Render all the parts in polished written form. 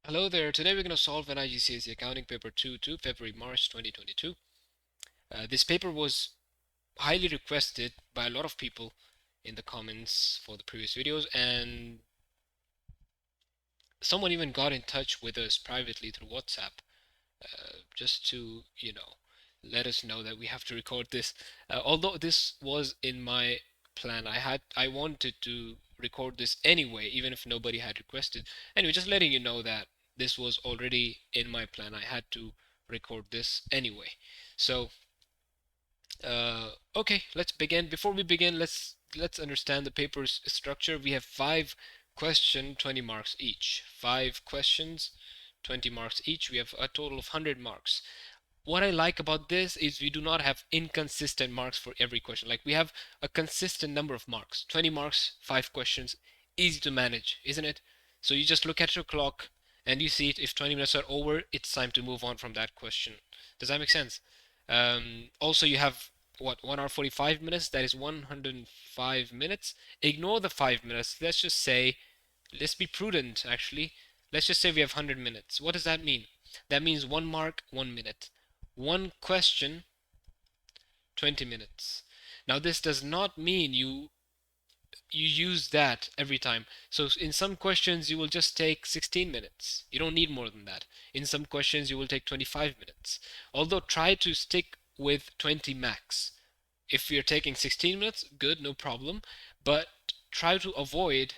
Hello there. Today we're going to solve an IGCSE Accounting Paper 2 February-March 2022. This paper was highly requested by a lot of people in the comments for the previous videos, and someone even got in touch with us privately through WhatsApp just to, let us know that we have to record this. Although this was in my plan, I wanted to record this anyway, even if nobody had requested. Anyway, just letting you know that this was already in my plan. I had to record this anyway. So, okay, let's begin. Before we begin, let's understand the paper's structure. We have 5 questions, 20 marks each. 5 questions, 20 marks each. We have a total of 100 marks. What I like about this is we do not have inconsistent marks for every question. Like we have a consistent number of marks. 20 marks, 5 questions, easy to manage, isn't it? So you just look at your clock and you see it. If 20 minutes are over, it's time to move on from that question. Does that make sense? Also, you have what, 1 hour 45 minutes? That is 105 minutes. Ignore the 5 minutes. Let's be prudent actually. Let's just say we have 100 minutes. What does that mean? That means 1 mark, 1 minute. One question, 20 minutes. Now, this does not mean you use that every time. So in some questions you will just take 16 minutes. You don't need more than that. In some questions you will take 25 minutes. Although try to stick with 20 max. If you're taking 16 minutes, good, no problem. But try to avoid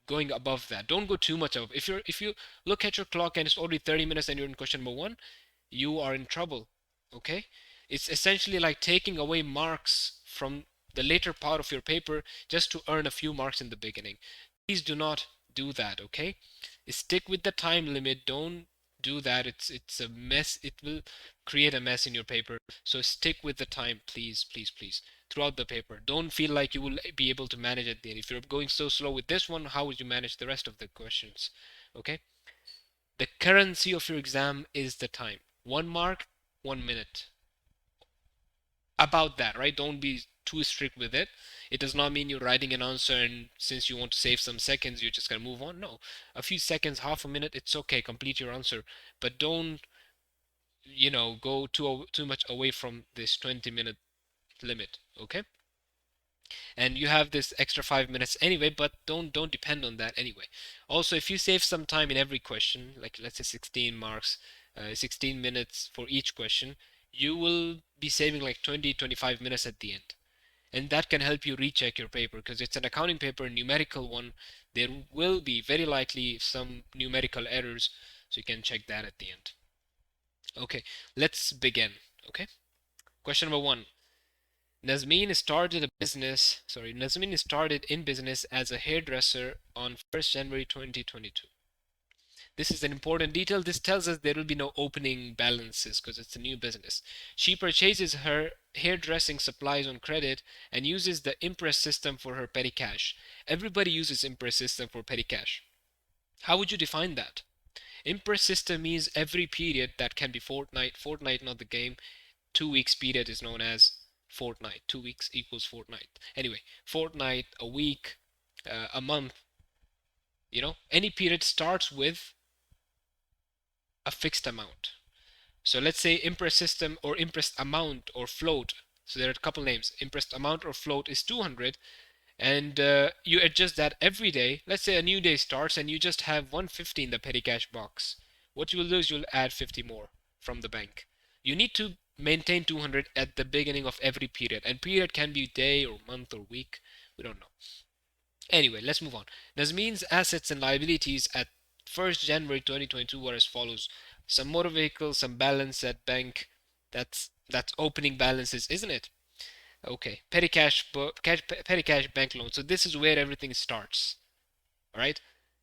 going above that. Don't go too much above. If you look at your clock and it's already 30 minutes and you're in question number 1, you are in trouble. Okay? It's essentially like taking away marks from the later part of your paper just to earn a few marks in the beginning. Please do not do that, okay? Stick with the time limit. Don't do that. It's a mess. It will create a mess in your paper. So stick with the time, please, please, please, throughout the paper. Don't feel like you will be able to manage at the end. If you're going so slow with this one, how would you manage the rest of the questions? Okay? The currency of your exam is the time. 1 mark, 1 minute. About that, right? Don't be too strict with it. It does not mean you're writing an answer and since you want to save some seconds, you're just gonna move on. No, a few seconds, half a minute, it's okay. Complete your answer, but don't, go too much away from this 20-minute limit. Okay? And you have this extra 5 minutes anyway, but don't depend on that anyway. Also, if you save some time in every question, like let's say 16 marks, 16 minutes for each question, you will be saving like 20-25 minutes at the end. And that can help you recheck your paper because it's an accounting paper, a numerical one. There will be very likely some numerical errors, so you can check that at the end. Okay, let's begin. Okay, question number 1. Nazmeen started in business as a hairdresser on 1st January 2022. This is an important detail. This tells us there will be no opening balances because it's a new business. She purchases her hairdressing supplies on credit and uses the Impress system for her petty cash. Everybody uses Impress system for petty cash. How would you define that? Impress system means every period that can be fortnight. Fortnight, not the game. 2 weeks period is known as fortnight. 2 weeks equals fortnight. Anyway, fortnight, a week, a month. Any period starts with a fixed amount. So let's say Impress system or Impress amount or float. So there are a couple names. Impress amount or float is 200, and you adjust that every day. Let's say a new day starts and you just have 150 in the petty cash box. What you will do is you'll add 50 more from the bank. You need to maintain 200 at the beginning of every period, and period can be day or month or week. We don't know. Anyway, let's move on. Nazmeen's assets and liabilities at 1st January 2022 were as follows. Some motor vehicles, some balance at bank. That's opening balances, isn't it? Okay. Petty cash bank loan. So this is where everything starts. All right?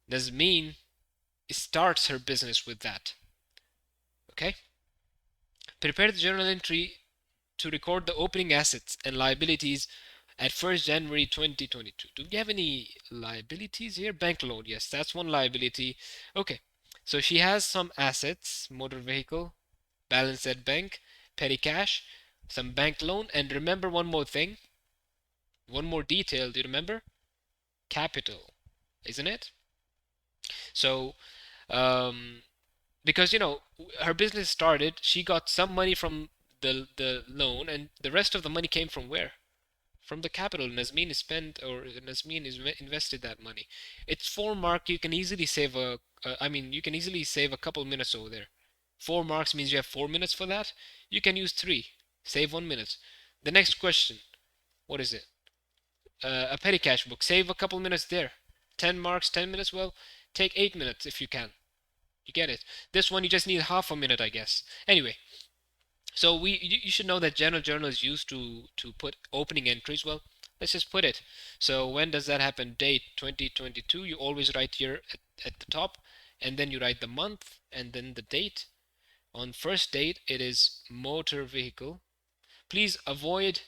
Nazmeen starts her business with that. Okay? Prepare the journal entry to record the opening assets and liabilities at 1st January 2022. Do we have any liabilities here? Bank loan. Yes, that's one liability. Okay. So she has some assets, motor vehicle, balance at bank, petty cash, some bank loan, and remember one more thing, one more detail. Do you remember? Capital, isn't it? So because her business started, she got some money from the loan, and the rest of the money came from where? From the capital. Nazmeen is spent, or Nazmeen is invested that money. It's 4 mark. You can easily save you can easily save a couple minutes over there. 4 marks means you have 4 minutes for that. You can use three. Save 1 minute. The next question. What is it? A petty cash book. Save a couple minutes there. 10 marks, 10 minutes. Well, take 8 minutes if you can. You get it. This one you just need half a minute, I guess. Anyway, so you should know that general journal is used to put opening entries. Well, let's just put it. So when does that happen? Date 2022. You always write here at the top, and then you write the month and then the date. On first date, it is motor vehicle. Please avoid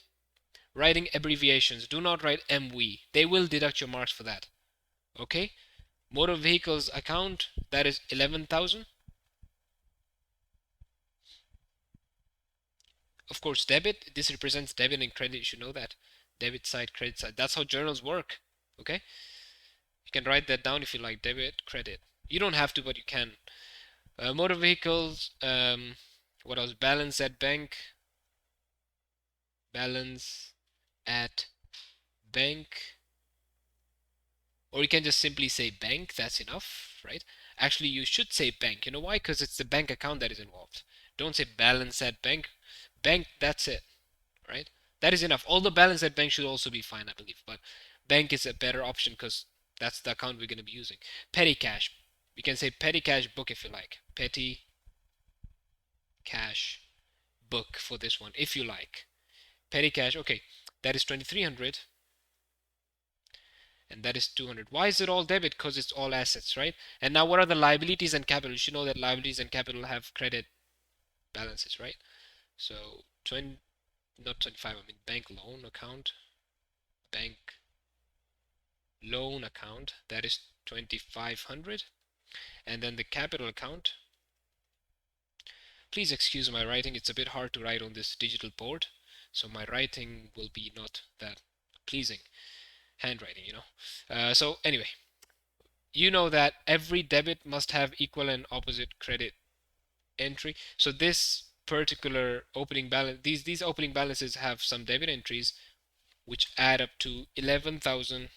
writing abbreviations. Do not write MV. They will deduct your marks for that. Okay? Motor vehicles account, that is 11,000. Of course, debit, this represents debit and credit. You should know that. Debit side, credit side. That's how journals work. Okay? You can write that down if you like. Debit, credit. You don't have to, but you can. Motor vehicles. What else? Balance at bank. Balance at bank. Or you can just simply say bank. That's enough, right? Actually, you should say bank. You know why? Because it's the bank account that is involved. Don't say balance at bank. Bank, that's it, right? That is enough. All the balance at bank should also be fine, I believe. But bank is a better option because that's the account we're going to be using. Petty cash. You can say petty cash book if you like. Petty cash book for this one if you like. Petty cash, okay. That is 2300 and that is 200. Why is it all debit? Because it's all assets, right? And now what are the liabilities and capital? You should know that liabilities and capital have credit balances, right? So 20, not 25, I mean bank loan account, bank loan account, that is 2500. And then the capital account, please excuse my writing, it's a bit hard to write on this digital board, so my writing will be not that pleasing handwriting, so anyway, you know that every debit must have equal and opposite credit entry. So this particular opening balance, these opening balances have some debit entries which add up to 11,000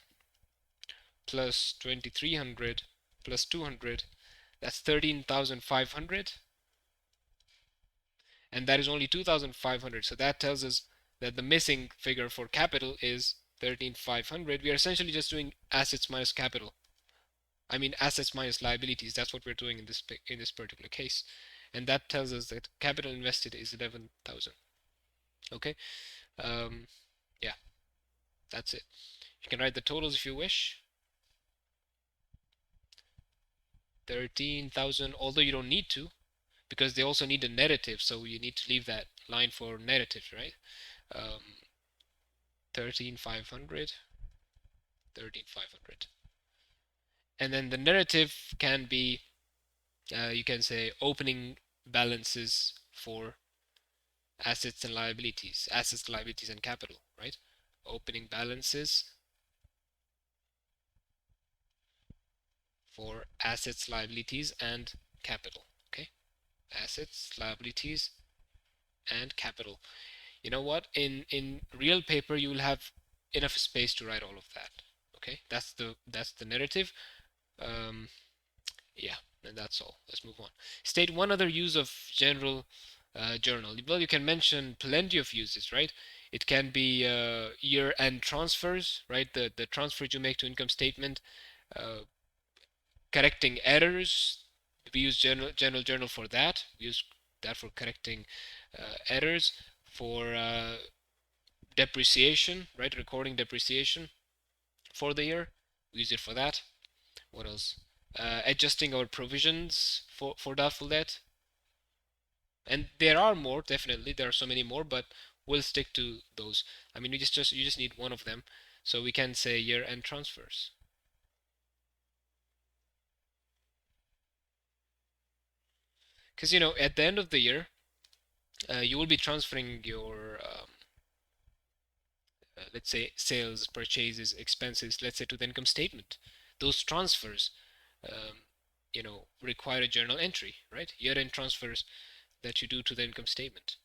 plus 2,300 plus 200. That's 13,500, and that is only 2,500. So that tells us that the missing figure for capital is 13,500. We are essentially just doing assets minus capital. I mean assets minus liabilities. That's what we're doing in this particular case, and that tells us that capital invested is 11,000. Okay, um, yeah, that's it. You can write the totals if you wish. 13,000, although you don't need to, because they also need a negative, so you need to leave that line for negative, right? 13,500, 13,500. And then the narrative can be, you can say opening balances for assets and liabilities, and capital, right? Opening balances for assets, liabilities, and capital, okay? Assets, liabilities, and capital. You know what? In real paper, you will have enough space to write all of that. Okay, that's the narrative. Um, yeah, and that's all. Let's move on. State one other use of general journal. Well, you can mention plenty of uses, right? It can be year-end transfers, right? The transfers you make to income statement, uh, correcting errors. We use general journal for that. We use that for correcting errors, for depreciation, right? Recording depreciation for the year. We use it for that. What else? Adjusting our provisions for doubtful debt. And there are more, definitely. There are so many more, but we'll stick to those. I mean, you just need one of them. So we can say year-end transfers. Because, at the end of the year, you will be transferring your let's say sales, purchases, expenses, let's say to the income statement. Those transfers, um, require a journal entry, right? Year-end transfers that you do to the income statement.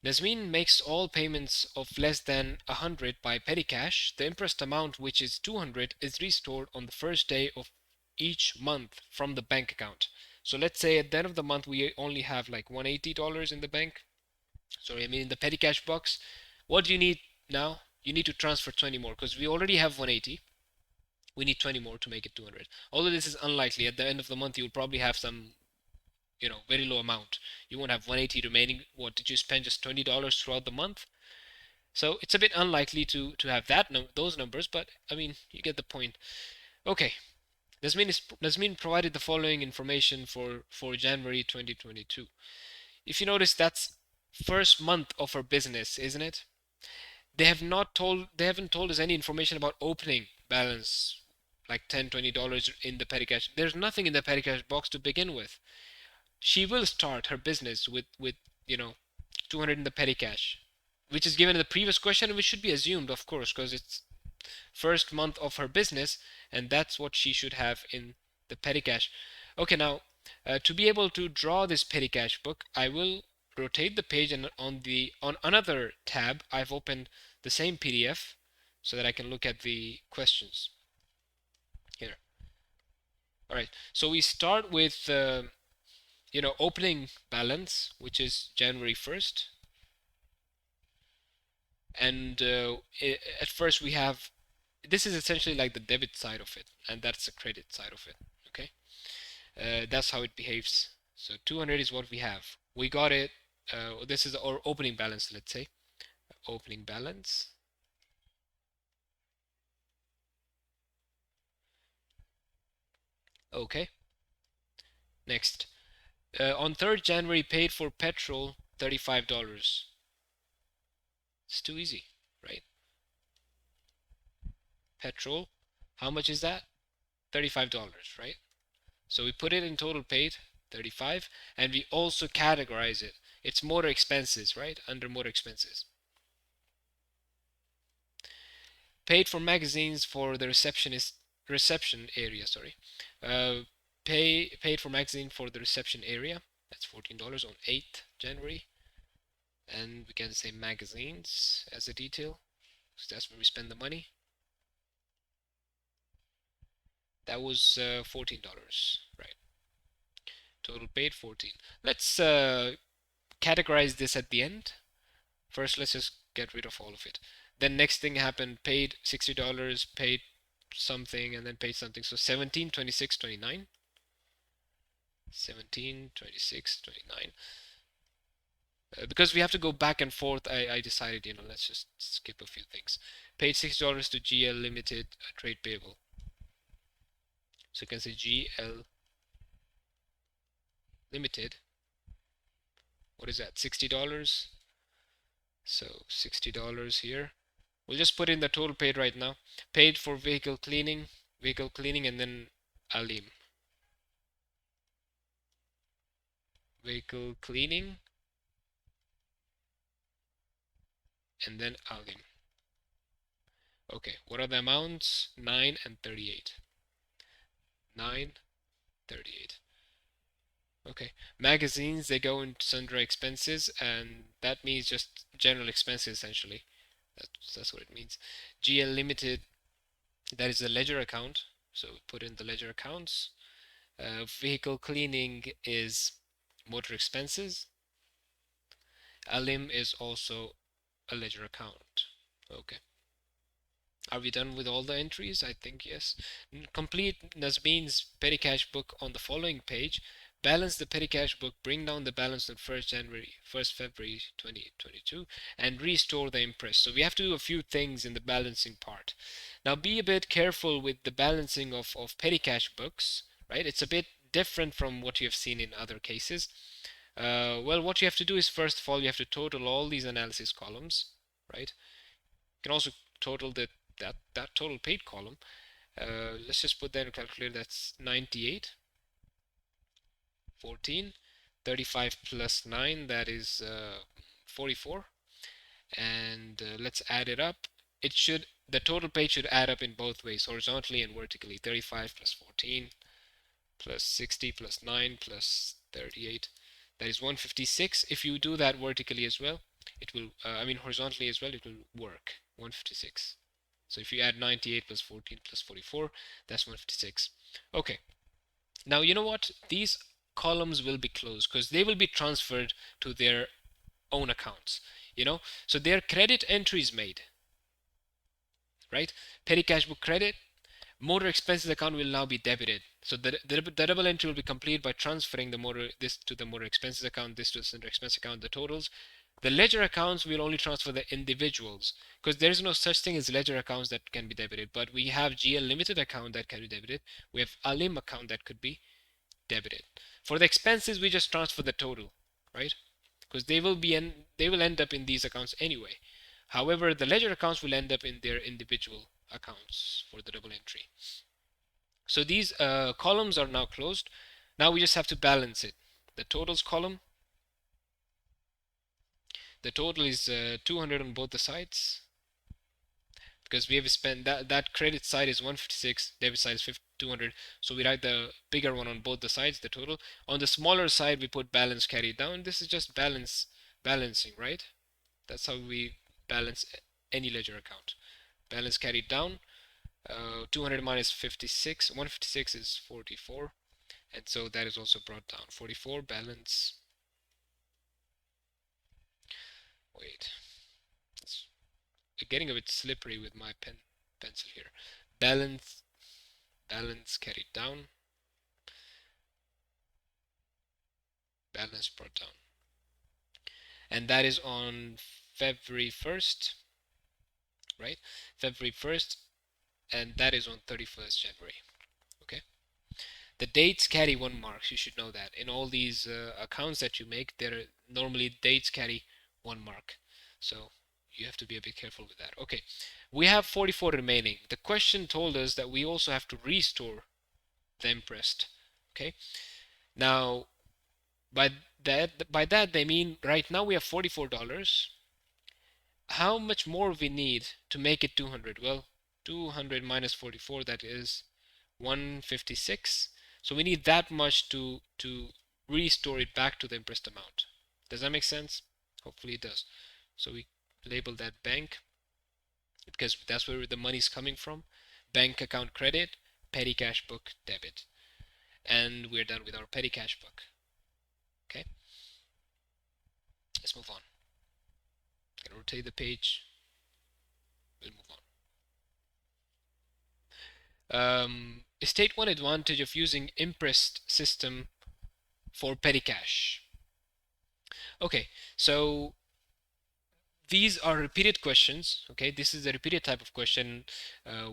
Nazmeen makes all payments of less than 100 by petty cash. The impressed amount, which is 200, is restored on the first day of each month from the bank account. So let's say at the end of the month we only have like $180 in the bank. Sorry, I mean in the petty cash box. What do you need now? You need to transfer 20 more because we already have 180. We need 20 more to make it 200. Although this is unlikely. At the end of the month you'll probably have some very low amount. You won't have 180 remaining. What did you spend? Just $20 throughout the month? So it's a bit unlikely to have those numbers, but I mean, you get the point. Okay, Nazmeen provided the following information for January 2022. If you notice, that's first month of her business, isn't it? They haven't told us any information about opening balance, like $10, $20 in the petty cash. There's nothing in the petty cash box to begin with. She will start her business with 200 in the petty cash, which is given in the previous question, which should be assumed, of course, because it's first month of her business, and that's what she should have in the petty cash. Okay, now to be able to draw this petty cash book, I will rotate the page, and on another tab, I've opened the same PDF so that I can look at the questions here. All right, so we start with opening balance, which is January 1st. And at first we have, this is essentially like the debit side of it, and that's the credit side of it, okay? That's how it behaves. So 200 is what we have. We got it. This is our opening balance, let's say. Opening balance. Okay. Next. On 3rd January, paid for petrol, $35. It's too easy, right? Petrol, how much is that? $35, right? So we put it in total paid, 35, and we also categorize it. It's motor expenses, right? Under motor expenses. Paid for magazines for the reception area, sorry. Paid for magazine for the reception area. That's $14 on 8th January. And we can say magazines as a detail, because that's where we spend the money. That was $14, right? Total paid 14. Let's categorize this at the end. First, let's just get rid of all of it. Then next thing happened, paid $60, paid something, and then paid something. So 17, 26, 29. 17, 26, 29. Because we have to go back and forth, I decided, let's just skip a few things. Paid $6 to GL Limited trade payable. So you can say GL Limited. What is that? $60. So $60 here. We'll just put in the total paid right now. Paid for vehicle cleaning, and then Alim. Vehicle cleaning, and then Alim. Okay, what are the amounts? 9 and 38. 9, 38. Okay, magazines, they go into sundry expenses, and that means just general expenses essentially. That's what it means. GL Limited, that is a ledger account, so put in the ledger accounts. Vehicle cleaning is motor expenses. Alim is also a ledger account. Okay. Are we done with all the entries? I think yes. Complete Nazmeen's petty cash book on the following page. Balance the petty cash book, bring down the balance on 1st February 2022, and restore the impress. So we have to do a few things in the balancing part. Now be a bit careful with the balancing of petty cash books, right? It's a bit different from what you have seen in other cases. Well, what you have to do is, first of all, you have to total all these analysis columns, right? You can also total that total paid column. Let's just put that in a calculator. That's 98. 14, 35 plus 9, that is 44. And let's add it up. The total page should add up in both ways, horizontally and vertically. 35 plus 14, plus 60 plus 9 plus 38. That is 156. If you do that vertically as well, it will, I mean horizontally as well, it will work. 156. So if you add 98 plus 14 plus 44, that's 156. Okay. Now, you know what? These columns will be closed because they will be transferred to their own accounts, you know? So their credit entries made, right? Petty cash book credit, motor expenses account will now be debited. So the double entry will be complete by transferring the motor this to the motor expenses account, this to the center expense account, the totals. The ledger accounts will only transfer the individuals because there is no such thing as ledger accounts that can be debited. But we have GL Limited account that can be debited. We have Alim account that could be debited. For the expenses, we just transfer the total, right? Because they will end up in these accounts anyway. However, the ledger accounts will end up in their individual accounts for the double entry. So these columns are now closed. Now we just have to balance it. The totals column, the total is 200 on both the sides because we have spent that credit side is 156, debit side is 200. So we write the bigger one on both the sides, the total. On the smaller side, we put balance carried down. This is just balancing, right? That's how we balance any ledger account. Balance carried down. 200 minus 56, 156 is 44, and so that is also brought down. 44 balance. Wait, it's getting a bit slippery with my pencil here. Balance carried down. Balance brought down, and that is on February 1st, right? February 1st, and that is on 31st January. Okay. The dates carry 1 mark. You should know that. In all these accounts that you make, there are normally dates carry 1 mark. So you have to be a bit careful with that. Okay, we have 44 remaining. The question told us that we also have to restore the impressed. Okay, now by that they mean right now we have $44. How much more we need to make it 200? Well, 200 minus 44, that is 156. So we need that much to restore it back to the impressed amount. Does that make sense? Hopefully it does. So we label that bank because that's where the money's coming from. Bank account credit, petty cash book debit. And we're done with our petty cash book. Okay, let's move on. I'm gonna rotate the page. We'll move on. State one advantage of using impressed system for petty cash. Okay, so these are repeated questions. Okay, this is a repeated type of question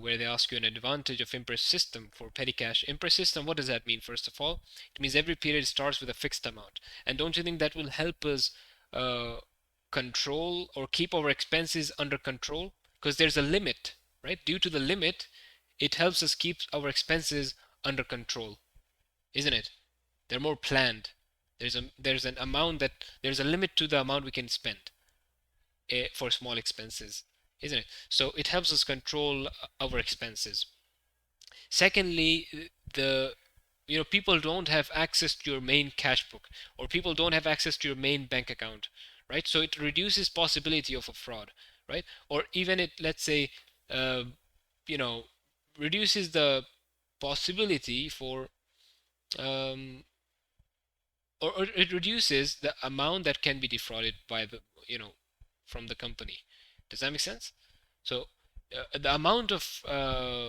where they ask you an advantage of impressed system for petty cash. Impressed system, what does that mean? First of all, it means every period starts with a fixed amount. And don't you think that will help us control or keep our expenses under control? Because there's a limit, right? Due to the limit, it helps us keep our expenses under control, isn't it? They're more planned. There's an amount that there's a limit to the amount we can spend for small expenses, isn't it? So it helps us control our expenses. Secondly, the people don't have access to your main cash book, or people don't have access to your main bank account, right? So it reduces possibility of a fraud, right? Or even it, let's say, you know, reduces the possibility for or it reduces the amount that can be defrauded by the from the company. Does that make sense? So the amount of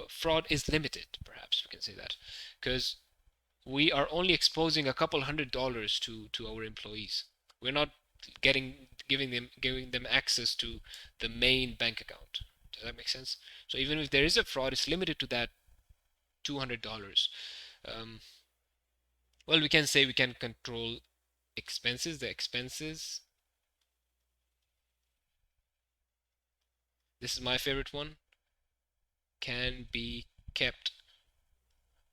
fraud is limited, perhaps we can say that, because we are only exposing a couple $100 to our employees. We're not giving them access to the main bank account. Does that make sense? So even if there is a fraud, it's limited to that $200. Well, we can say we can control expenses. The expenses. This is my favorite one. Can be kept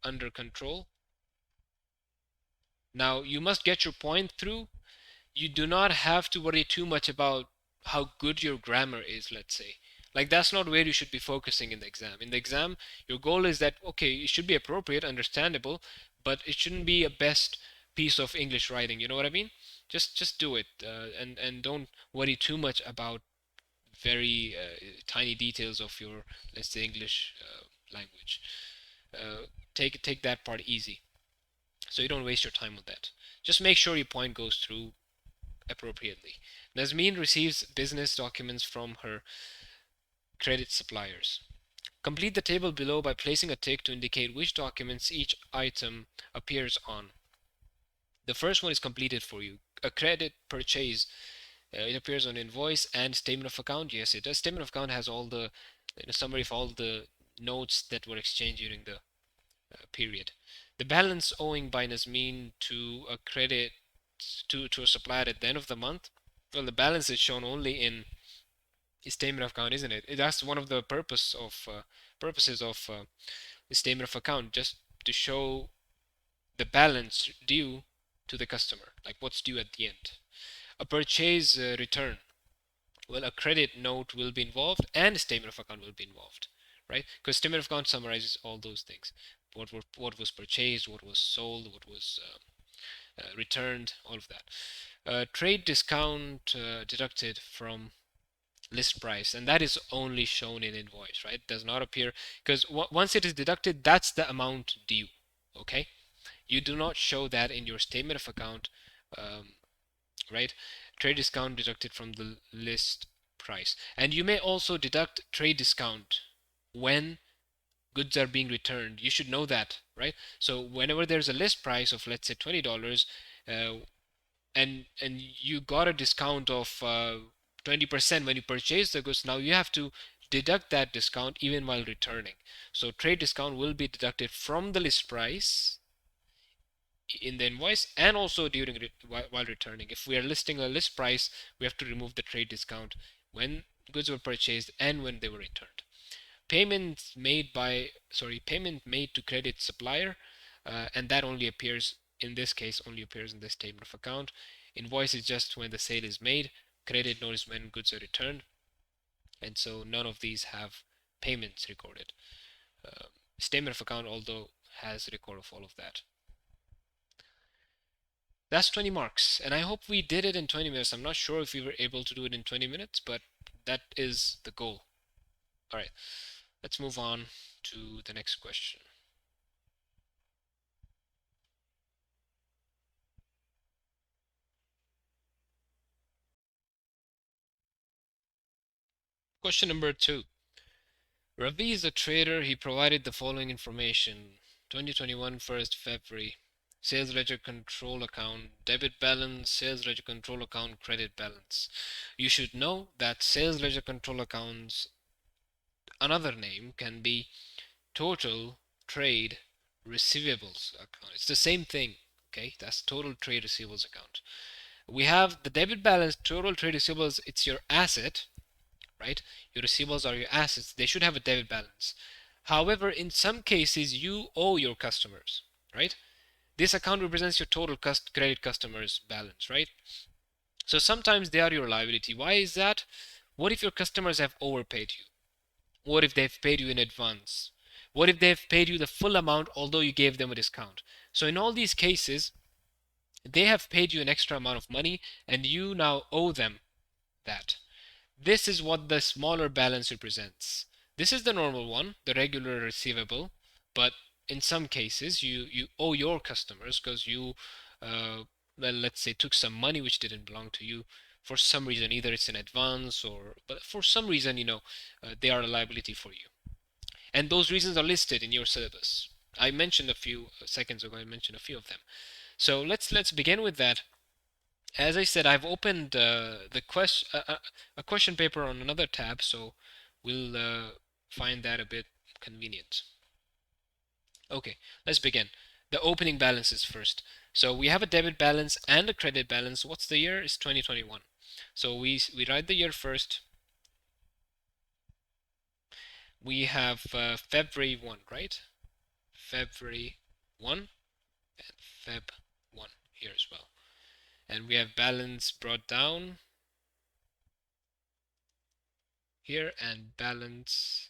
under control. Now, you must get your point through. You do not have to worry too much about how good your grammar is, let's say. Like that's not where you should be focusing in the exam. In the exam, your goal is that okay, it should be appropriate, understandable, but it shouldn't be a best piece of English writing. You know what I mean? Just do it, and don't worry too much about very tiny details of your, let's say, English language. Take that part easy, so you don't waste your time on that. Just make sure your point goes through appropriately. Nazmeen receives business documents from her credit suppliers. Complete the table below by placing a tick to indicate which documents each item appears on. The first one is completed for you. A credit purchase. It appears on invoice and statement of account. Yes, it does. Statement of account has all the summary of all the notes that were exchanged during the period. The balance owing by Nazmeen to a credit to a supplier at the end of the month. Well, the balance is shown only in statement of account, isn't it? That's one of the purposes of the statement of account, just to show the balance due to the customer, like what's due at the end. A purchase return. Well, a credit note will be involved and a statement of account will be involved, right? Because statement of account summarizes all those things. What was purchased, what was sold, what was returned, all of that. Trade discount deducted from list price, and that is only shown in invoice, right? It does not appear because once it is deducted, that's the amount due. Okay, you do not show that in your statement of account, um, right? Trade discount deducted from the list price, and you may also deduct trade discount when goods are being returned. You should know that, right? So whenever there's a list price of, let's say, $20, uh, and you got a discount of 20% when you purchase the goods, now you have to deduct that discount even while returning. So trade discount will be deducted from the list price in the invoice and also during while returning. If we are listing a list price, we have to remove the trade discount when goods were purchased and when they were returned. Payment made to credit supplier, and that only appears in this case only appears in the statement of account. Invoice is just when the sale is made. Credit note is when goods are returned, and so none of these have payments recorded. Uh, Statement of account, although, has record of all of that. That's 20 marks, and I hope we did it in 20 minutes. I'm not sure if we were able to do it in 20 minutes, but that is the goal. All right, let's move on to the next question. Question number 2. Ravi is a trader. He provided the following information: 2021 1st February, sales ledger control account, debit balance, sales ledger control account, credit balance. You should know that sales ledger control accounts, another name can be total trade receivables account. It's the same thing. Okay, that's total trade receivables account. We have the debit balance, total trade receivables. It's your asset, right? Your receivables are your assets. They should have a debit balance. However, in some cases, you owe your customers, right? This account represents your total credit customers balance, right? So sometimes they are your liability. Why is that? What if your customers have overpaid you? What if they've paid you in advance? What if they've paid you the full amount although you gave them a discount? So in all these cases, they have paid you an extra amount of money and you now owe them that. This is what the smaller balance represents. This is the normal one, the regular receivable, but in some cases you owe your customers because you, well, let's say, took some money which didn't belong to you for some reason. Either it's in advance or, but for some reason, they are a liability for you. And those reasons are listed in your syllabus. I mentioned a few seconds ago, I mentioned a few of them. So let's begin with that. As I said, I've opened a question paper on another tab, so we'll find that a bit convenient. Okay, let's begin. The opening balances first. So we have a debit balance and a credit balance. What's the year? It's 2021. So we write the year first. We have February 1, right? February 1 and Feb 1 here as well. And we have balance brought down here and balance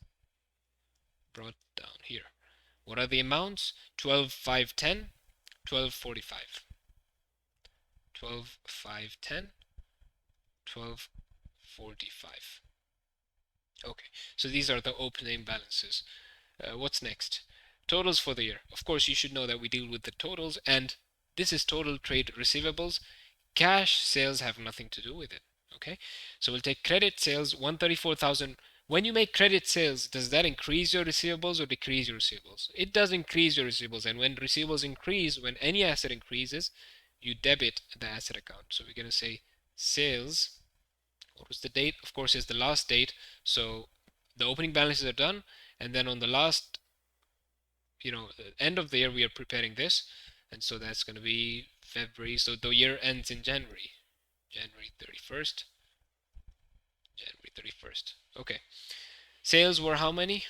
brought down here. What are the amounts? 12,510, 12,45. 12,510, 12,45. Okay, so these are the opening balances. What's next? Totals for the year. Of course, you should know that we deal with the totals, and this is total trade receivables. Cash sales have nothing to do with it. Okay, so we'll take credit sales 134,000. When you make credit sales, does that increase your receivables or decrease your receivables? It does increase your receivables, and when receivables increase, when any asset increases, you debit the asset account. So we're going to say sales. What was the date? Of course, is the last date. So the opening balances are done, and then on the last, end of the year, we are preparing this, and so that's going to be February. So the year ends in January. January 31st. January 31st. Okay. Sales were how many?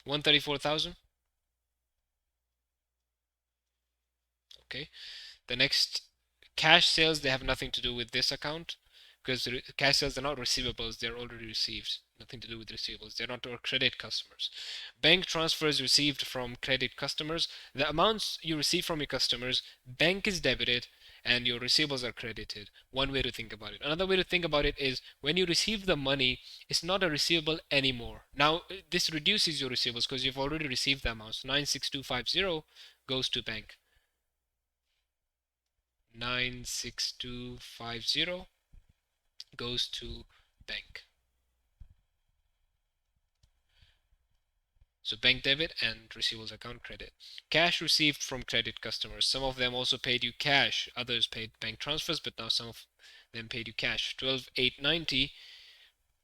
134,000. Okay. The next, cash sales, they have nothing to do with this account because cash sales are not receivables, they're already received. Nothing to do with receivables. They're not our credit customers. Bank transfers received from credit customers. The amounts you receive from your customers, bank is debited and your receivables are credited. One way to think about it. Another way to think about it is when you receive the money, it's not a receivable anymore. Now, this reduces your receivables because you've already received the amounts. 96250 goes to bank. 96250 goes to bank. So bank debit and receivables account credit. Cash received from credit customers. Some of them also paid you cash. Others paid bank transfers, but now some of them paid you cash. 12,890,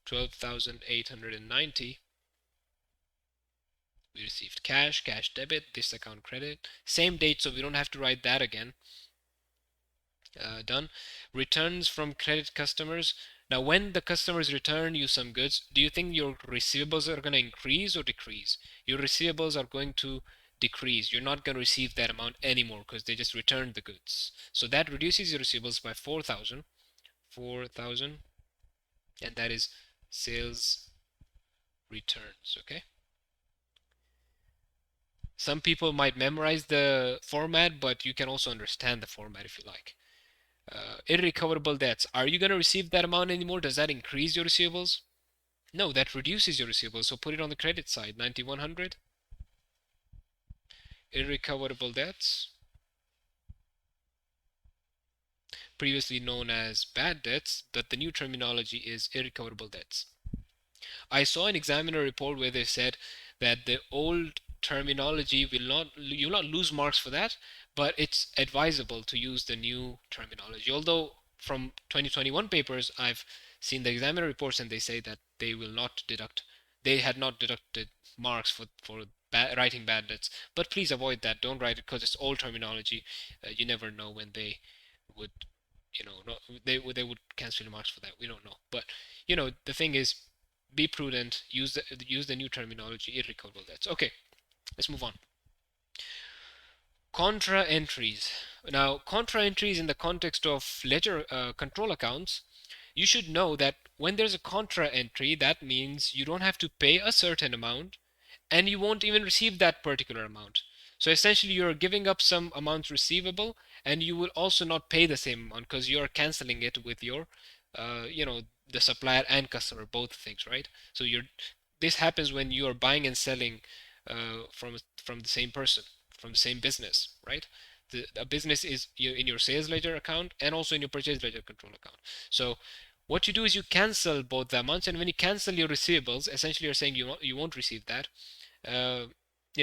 12,890. We received cash, cash debit, this account credit. Same date, so we don't have to write that again. Done. Returns from credit customers. Now, when the customers return you some goods, do you think your receivables are going to increase or decrease? Your receivables are going to decrease. You're not going to receive that amount anymore because they just returned the goods. So that reduces your receivables by 4,000. 4,000. And that is sales returns. Okay. Some people might memorize the format, but you can also understand the format if you like. Irrecoverable debts. Are you going to receive that amount anymore? Does that increase your receivables? No, that reduces your receivables. So put it on the credit side, 9,100. Irrecoverable debts, previously known as bad debts, but the new terminology is irrecoverable debts. I saw an examiner report where they said that the old terminology you'll not lose marks for that, but it's advisable to use the new terminology. Although from 2021 papers, I've seen the examiner reports and they say that they had not deducted marks for writing bad debts. But please avoid that. Don't write it because it's old terminology. You never know when they would, they would cancel your marks for that. We don't know. But the thing is, be prudent. Use the new terminology. Irrecoverable debts. Okay, let's move on. Contra entries. Now, contra entries in the context of ledger control accounts, you should know that when there's a contra entry, that means you don't have to pay a certain amount and you won't even receive that particular amount. So essentially, you're giving up some amounts receivable and you will also not pay the same amount because you're canceling it with your, the supplier and customer, both things, right? So this happens when you are buying and selling from the same person, from the same business, right? A business is in your sales ledger account and also in your purchase ledger control account. So what you do is you cancel both the amounts, and when you cancel your receivables, essentially you're saying you won't receive that. Uh,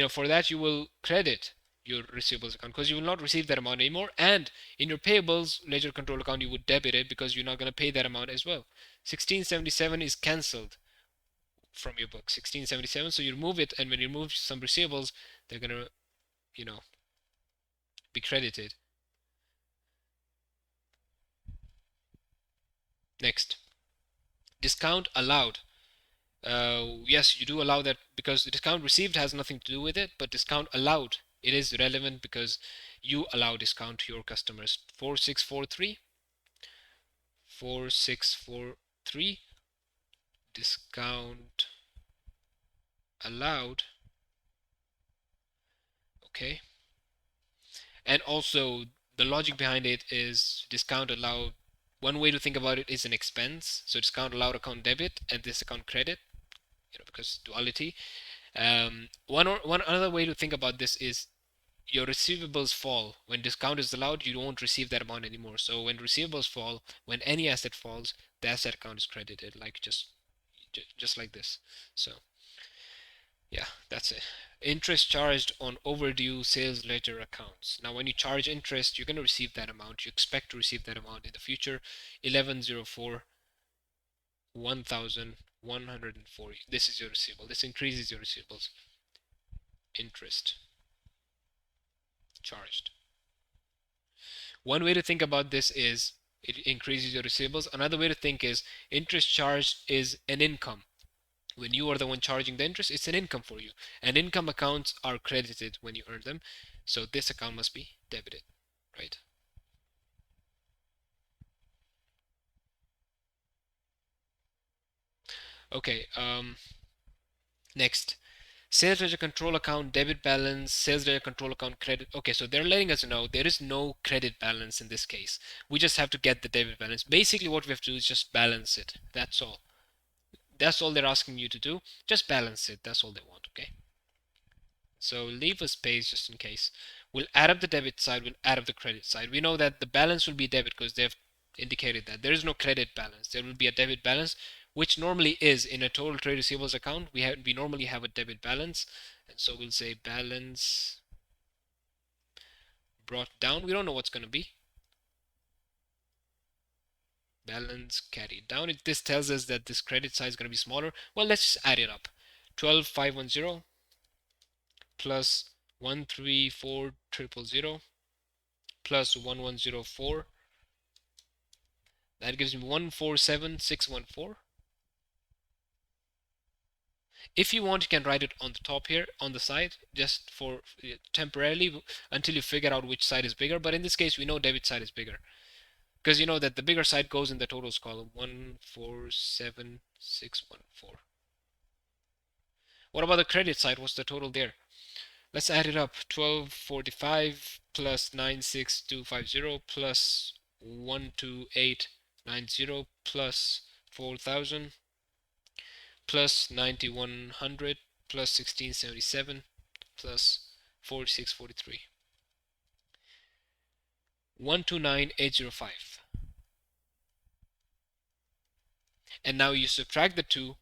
for that you will credit your receivables account because you will not receive that amount anymore, and in your payables ledger control account you would debit it because you're not going to pay that amount as well. 1677 is cancelled from your book. 1677, so you remove it, and when you remove some receivables, they're going to be credited. Next, discount allowed. Yes, you do allow that because the discount received has nothing to do with it, but discount allowed, it is relevant because you allow discount to your customers. 4643, 4643, discount allowed. Okay. And also the logic behind it is discount allowed. One way to think about it is an expense. So discount allowed account debit and this account credit, because duality. One another way to think about this is your receivables fall. When discount is allowed, you won't receive that amount anymore. So when receivables fall, when any asset falls, the asset account is credited, like just like this. So yeah, that's it. Interest charged on overdue sales ledger accounts. Now, when you charge interest, you're going to receive that amount. You expect to receive that amount in the future. 1104, 1140. This is your receivable. This increases your receivables. Interest charged. One way to think about this is it increases your receivables. Another way to think is interest charged is an income. When you are the one charging the interest, it's an income for you. And income accounts are credited when you earn them. So this account must be debited, right? Okay, next. Sales ledger control account, debit balance, sales ledger control account, credit. Okay, so they're letting us know there is no credit balance in this case. We just have to get the debit balance. Basically, what we have to do is just balance it. That's all. That's all they're asking you to do. Just balance it. That's all they want, okay? So leave a space just in case. We'll add up the debit side, we'll add up the credit side. We know that the balance will be debit because they've indicated that. There is no credit balance. There will be a debit balance, which normally is in a total trade receivables account. We normally have a debit balance. And so we'll say balance brought down. We don't know what's going to be. Balance carried down. This tells us that this credit side is going to be smaller. Well, let's just add it up. 12,510 plus 134,000 plus 1104. That gives me 147,614. If you want, you can write it on the top here, on the side, just for temporarily until you figure out which side is bigger. But in this case, we know debit side is bigger because you know that the bigger side goes in the totals column, 147,614. What about the credit side? What's the total there? Let's add it up. 1245 plus 96250 plus 12890 plus 4000 plus 9100 plus 1677 plus 4643. 129805. And now you subtract the two.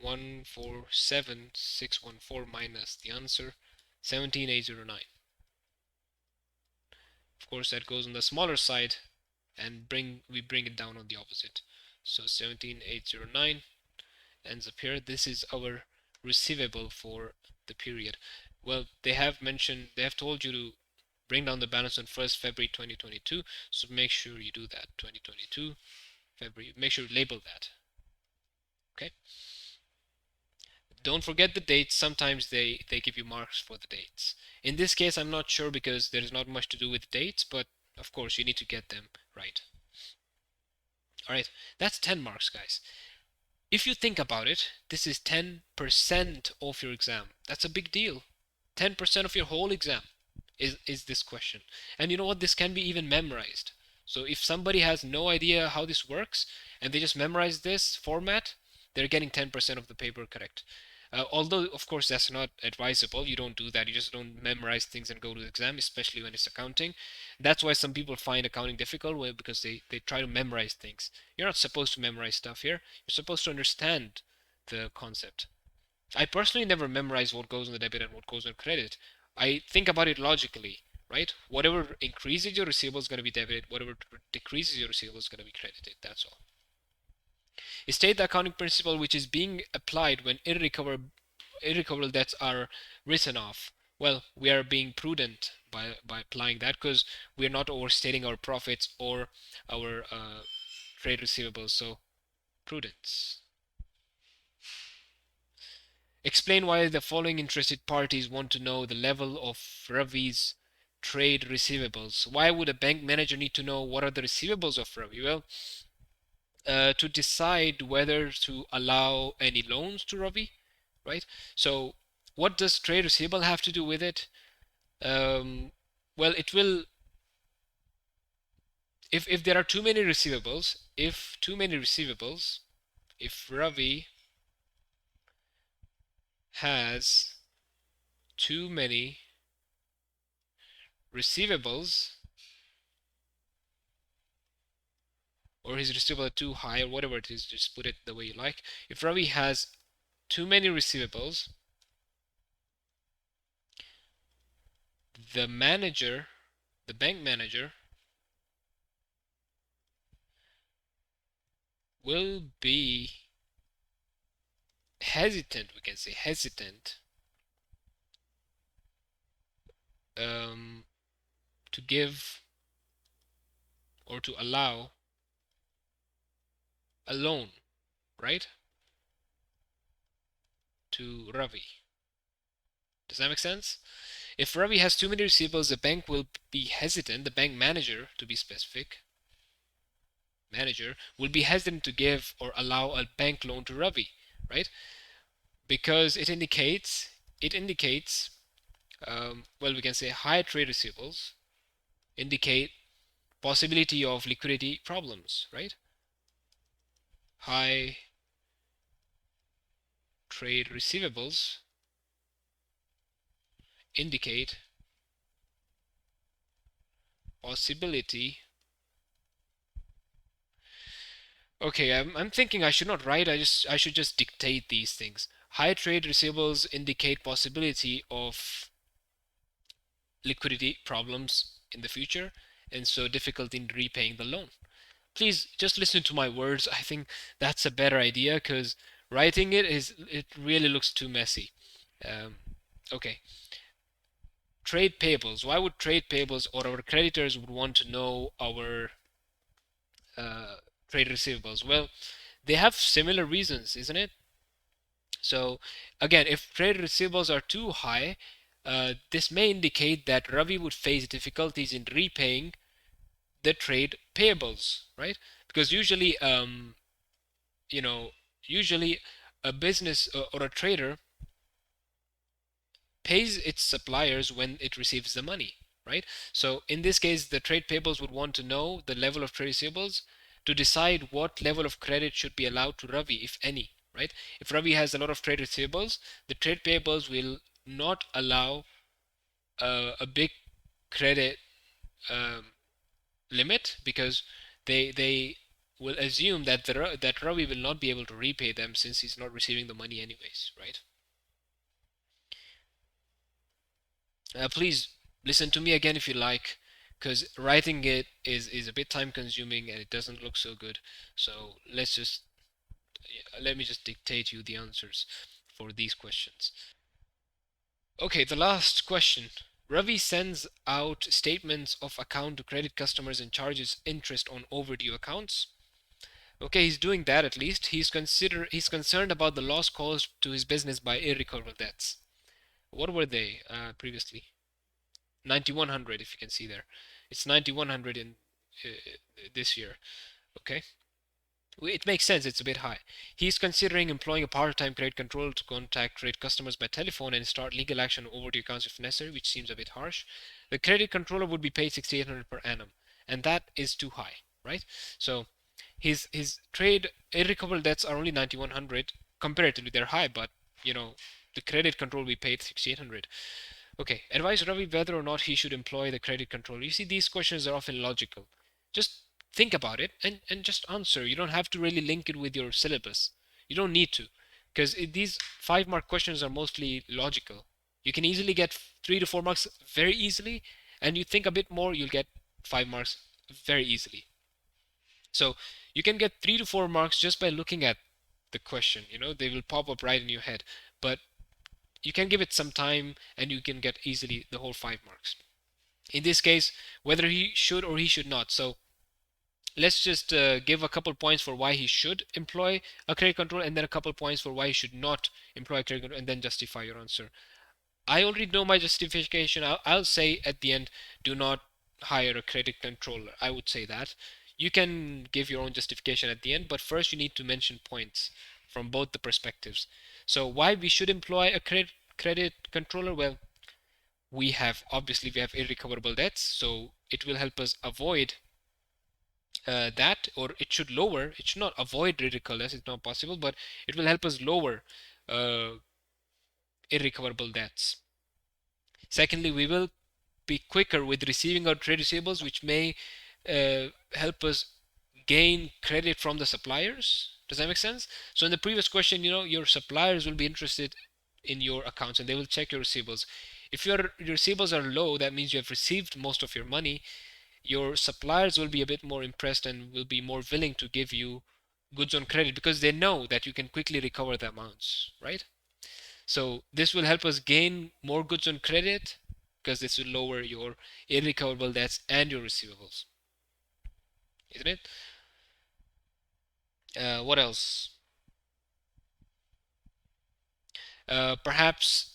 147,614 minus the answer 17,809. Of course, that goes on the smaller side, and we bring it down on the opposite. So 17,809 ends up here. This is our receivable for the period. Well, they have told you to bring down the balance on 1st February 2022. So make sure you do that. 2022 February. Make sure you label that. Okay. Don't forget the dates. Sometimes they give you marks for the dates. In this case, I'm not sure because there is not much to do with dates, but of course you need to get them right. All right, that's 10 marks, guys. If you think about it, this is 10% of your exam. That's a big deal. 10% of your whole exam is this question. And you know what? This can be even memorized. So if somebody has no idea how this works and they just memorize this format, they're getting 10% of the paper correct. Although, of course, that's not advisable. You don't do that. You just don't memorize things and go to the exam, especially when it's accounting. That's why some people find accounting difficult, because they try to memorize things. You're not supposed to memorize stuff here. You're supposed to understand the concept. I personally never memorize what goes on the debit and what goes on credit. I think about it logically, right? Whatever increases your receivable is going to be debited. Whatever decreases your receivable is going to be credited. That's all. State the accounting principle which is being applied when irrecoverable debts are written off. Well, we are being prudent by applying that because we are not overstating our profits or our trade receivables. So, prudence. Explain why the following interested parties want to know the level of Ravi's trade receivables. Why would a bank manager need to know what are the receivables of Ravi? Well, to decide whether to allow any loans to Ravi, right? So what does trade receivable have to do with it? Well, it will, if there are too many receivables, if Ravi has too many receivables, or his receivable are too high, or whatever it is, just put it the way you like. If Ravi has too many receivables, the manager, the bank manager, will be hesitant, we can say hesitant, um, to give or to allow a loan, right, to Ravi. Does that make sense? If Ravi has too many receivables, the bank will be hesitant, the bank manager, to be specific, manager, will be hesitant to give or allow a bank loan to Ravi, right? Because it indicates, well, we can say high trade receivables indicate possibility of liquidity problems, right? High trade receivables indicate possibility. Okay, I'm thinking I should not write. I should just dictate these things. High trade receivables indicate possibility of liquidity problems in the future, and so difficulty in repaying the loan. Please just listen to my words. I think that's a better idea because writing it really looks too messy. Um, okay, trade payables. Why would trade payables or our creditors would want to know our uh, trade receivables? Well, they have similar reasons, isn't it? So again, if trade receivables are too high, this may indicate that Ravi would face difficulties in repaying the trade payables, right? Because usually, you know, usually a business or a trader pays its suppliers when it receives the money, right? So in this case, the trade payables would want to know the level of trade receivables to decide what level of credit should be allowed to Ravi, if any, right? If Ravi has a lot of trade receivables, the trade payables will not allow a big credit um, limit because they will assume that that Ravi will not be able to repay them since he's not receiving the money anyways, right? Please listen to me again if you like, because writing it is a bit time consuming and it doesn't look so good. So let me just dictate you the answers for these questions. Okay, the last question. Ravi sends out statements of account to credit customers and charges interest on overdue accounts. Okay, he's doing that at least. He's concerned about the loss caused to his business by irrecoverable debts. What were they previously? 9100, if you can see there. It's 9100 in this year. Okay, it makes sense. It's a bit high. He's considering employing a part-time credit controller to contact credit customers by telephone and start legal action over the accounts if necessary, which seems a bit harsh. The credit controller would be paid 6,800 per annum, and that is too high, right? So his trade irrecoverable debts are only 9100. Comparatively, they're high, but the credit control will be paid 6,800. Okay, advise Ravi whether or not he should employ the credit controller. You see, these questions are often logical. Just think about it and just answer. You don't have to really link it with your syllabus. You don't need to, because these 5 mark questions are mostly logical. You can easily get 3 to 4 marks very easily, and you think a bit more, you'll get 5 marks very easily. So you can get 3 to 4 marks just by looking at the question. They will pop up right in your head. But you can give it some time and you can get easily the whole 5 marks. In this case, whether he should or he should not. So let's just give a couple points for why he should employ a credit control and then a couple points for why he should not employ a credit control and then justify your answer. I already know my justification. I'll say at the end, do not hire a credit controller. I would say that. You can give your own justification at the end, but first you need to mention points from both the perspectives. So why we should employ a credit controller? Well, we have irrecoverable debts, so it will help us avoid that, or it should lower. It should not avoid ridiculous. It's not possible, but it will help us lower uh, irrecoverable debts. Secondly, we will be quicker with receiving our trade receivables, which may help us gain credit from the suppliers. Does that make sense? So in the previous question, your suppliers will be interested in your accounts and they will check your receivables. If your receivables are low, that means you have received most of your money. Your suppliers will be a bit more impressed and will be more willing to give you goods on credit because they know that you can quickly recover the amounts, right? So this will help us gain more goods on credit because this will lower your irrecoverable debts and your receivables, isn't it? What else? Perhaps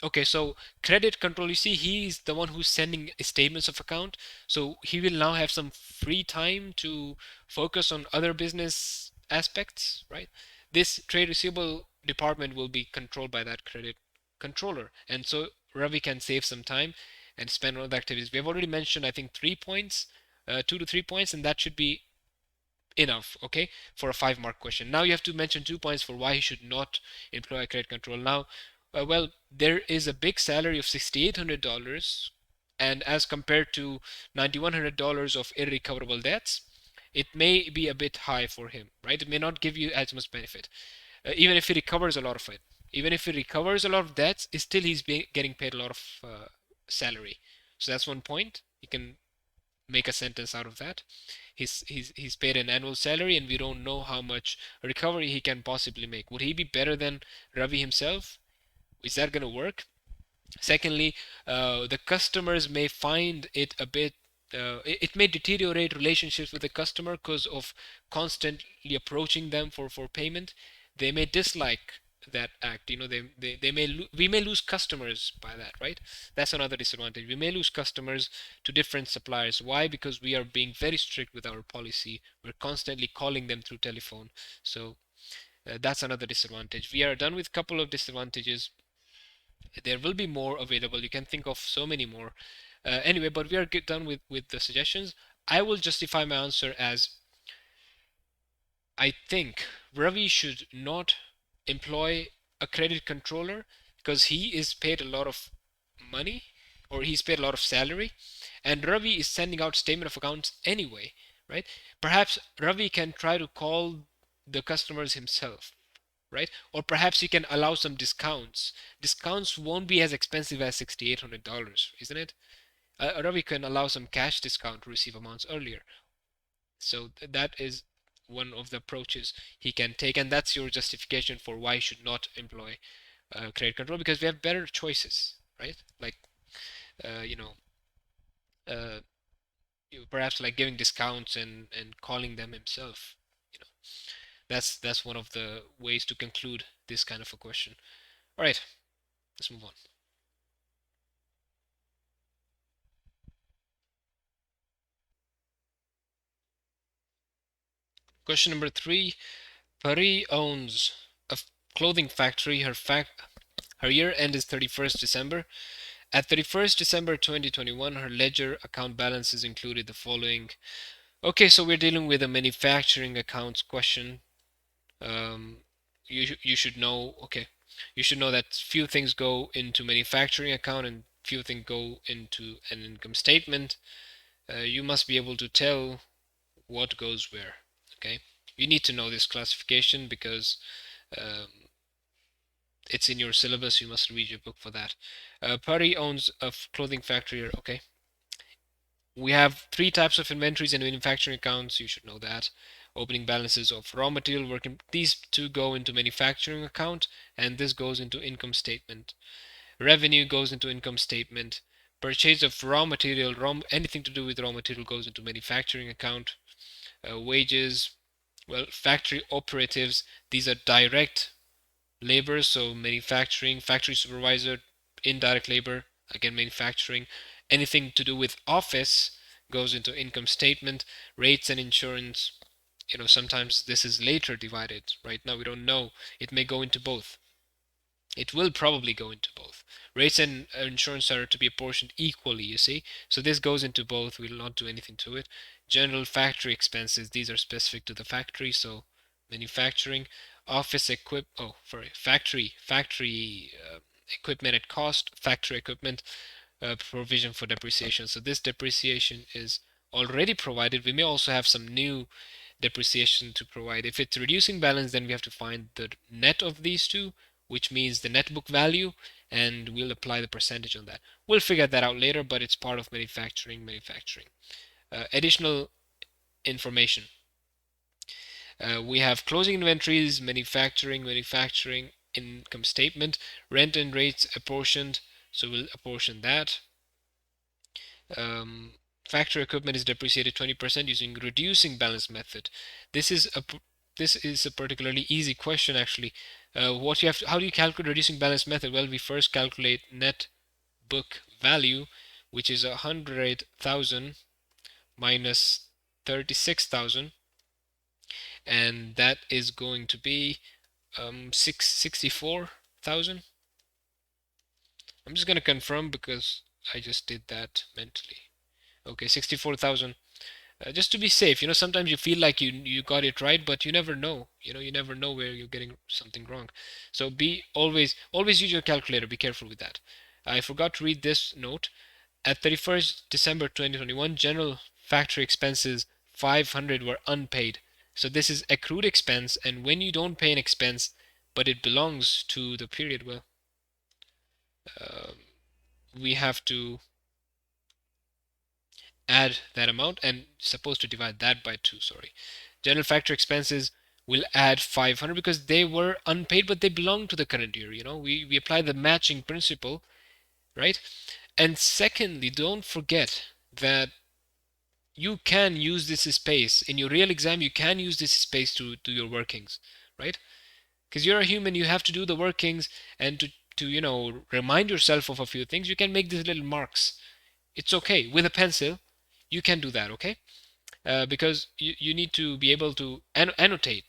okay, so credit control, you see, he's the one who's sending statements of account, so he will now have some free time to focus on other business aspects, right? This trade receivable department will be controlled by that credit controller, and so Ravi can save some time and spend on other activities. We have already mentioned, I think, 3 points, 2 to 3 points, and that should be enough, okay, for a 5 mark question. Now you have to mention 2 points for why he should not employ a credit control. Now, well, there is a big salary of $6,800, and as compared to $9,100 of irrecoverable debts, it may be a bit high for him, right? It may not give you as much benefit, even if he recovers a lot of it. Even if he recovers a lot of debts, still getting paid a lot of salary. So that's one point. You can make a sentence out of that. He's paid an annual salary, and we don't know how much recovery he can possibly make. Would he be better than Ravi himself? Is that going to work? Secondly, the customers may find it a bit. It may deteriorate relationships with the customer because of constantly approaching them for payment. They may dislike that act. We may lose customers by that, right? That's another disadvantage. We may lose customers to different suppliers. Why? Because we are being very strict with our policy. We're constantly calling them through telephone. So that's another disadvantage. We are done with a couple of disadvantages. There will be more available. You can think of so many more. Anyway, but we are done with the suggestions. I will justify my answer as I think Ravi should not employ a credit controller because he is paid a lot of money, or he's paid a lot of salary, and Ravi is sending out statement of accounts anyway, right? Perhaps Ravi can try to call the customers himself, right? Or perhaps he can allow some discounts. Discounts won't be as expensive as $6,800, isn't it? Ravi can allow some cash discount to receive amounts earlier. So that is one of the approaches he can take, and that's your justification for why you should not employ credit control, because we have better choices, right? Like, uh, you know, uh, perhaps like giving discounts and calling them himself. You know, that's one of the ways to conclude this kind of a question. All right, let's move on. Question number 3. Pari owns a clothing factory. Her year end is 31st December. At 31st December 2021, her ledger account balances included the following. Okay, so we're dealing with a manufacturing accounts question. You should know. Okay, you should know that few things go into manufacturing account and few things go into an income statement. You must be able to tell what goes where. Okay, you need to know this classification because um, it's in your syllabus. You must read your book for that. Pari owns a clothing factory. Okay, we have 3 types of inventories in manufacturing accounts. You should know that. Opening balances of raw material working. These two go into manufacturing account, and this goes into income statement. Revenue goes into income statement. Purchase of raw material, anything to do with raw material goes into manufacturing account. Wages, well, factory operatives. These are direct labor, so manufacturing, factory supervisor, indirect labor, again manufacturing. Anything to do with office goes into income statement. Rates and insurance, sometimes this is later divided. Right now we don't know. It may go into both. It will probably go into both. Rates and insurance are to be apportioned equally, you see. So this goes into both. We'll not do anything to it. General factory expenses, these are specific to the factory. So manufacturing, office factory equipment at cost, factory equipment, provision for depreciation. So this depreciation is already provided. We may also have some new depreciation to provide. If it's reducing balance, then we have to find the net of these two, which means the net book value, and we'll apply the percentage on that. We'll figure that out later, but it's part of manufacturing. Additional information. We have closing inventories, manufacturing, income statement, rent and rates apportioned, so we'll apportion that. Factory equipment is depreciated 20% using reducing balance method. This is a particularly easy question actually. How do you calculate reducing balance method? Well, we first calculate net book value, which is 100,000 minus 36,000, and that is going to be 64,000. I'm just going to confirm because I just did that mentally. Okay, 64,000. Just to be safe, sometimes you feel like you got it right, but you never know. You never know where you're getting something wrong. So be always use your calculator. Be careful with that. I forgot to read this note. At 31st December 2021, general factory expenses 500 were unpaid. So this is accrued expense, and when you don't pay an expense, but it belongs to the period, well, we have to add that amount and supposed to divide that by 2. Sorry, general factory expenses will add 500 because they were unpaid, but they belong to the current year. We apply the matching principle, right? And secondly, don't forget that you can use this space in your real exam. You can use this space to do your workings, right? Because you're a human, you have to do the workings, and to remind yourself of a few things, you can make these little marks. It's okay with a pencil. You can do that, okay? Because you need to be able to annotate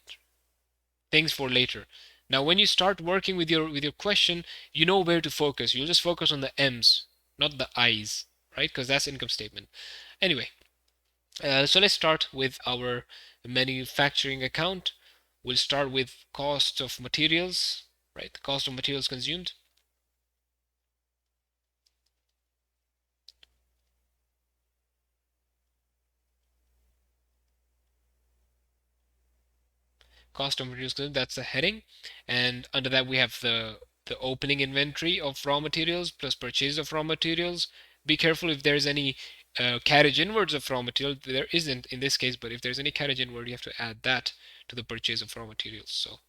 things for later. Now, when you start working with your question, you know where to focus. You'll just focus on the M's, not the I's, right? Because that's income statement. Anyway, so let's start with our manufacturing account. We'll start with cost of materials, right? Cost of materials consumed. Cost of materials consumed, that's the heading. And under that we have the opening inventory of raw materials plus purchase of raw materials. Be careful if there's any carriage inwards of raw material. There isn't in this case, but if there's any carriage inward, you have to add that to the purchase of raw materials. So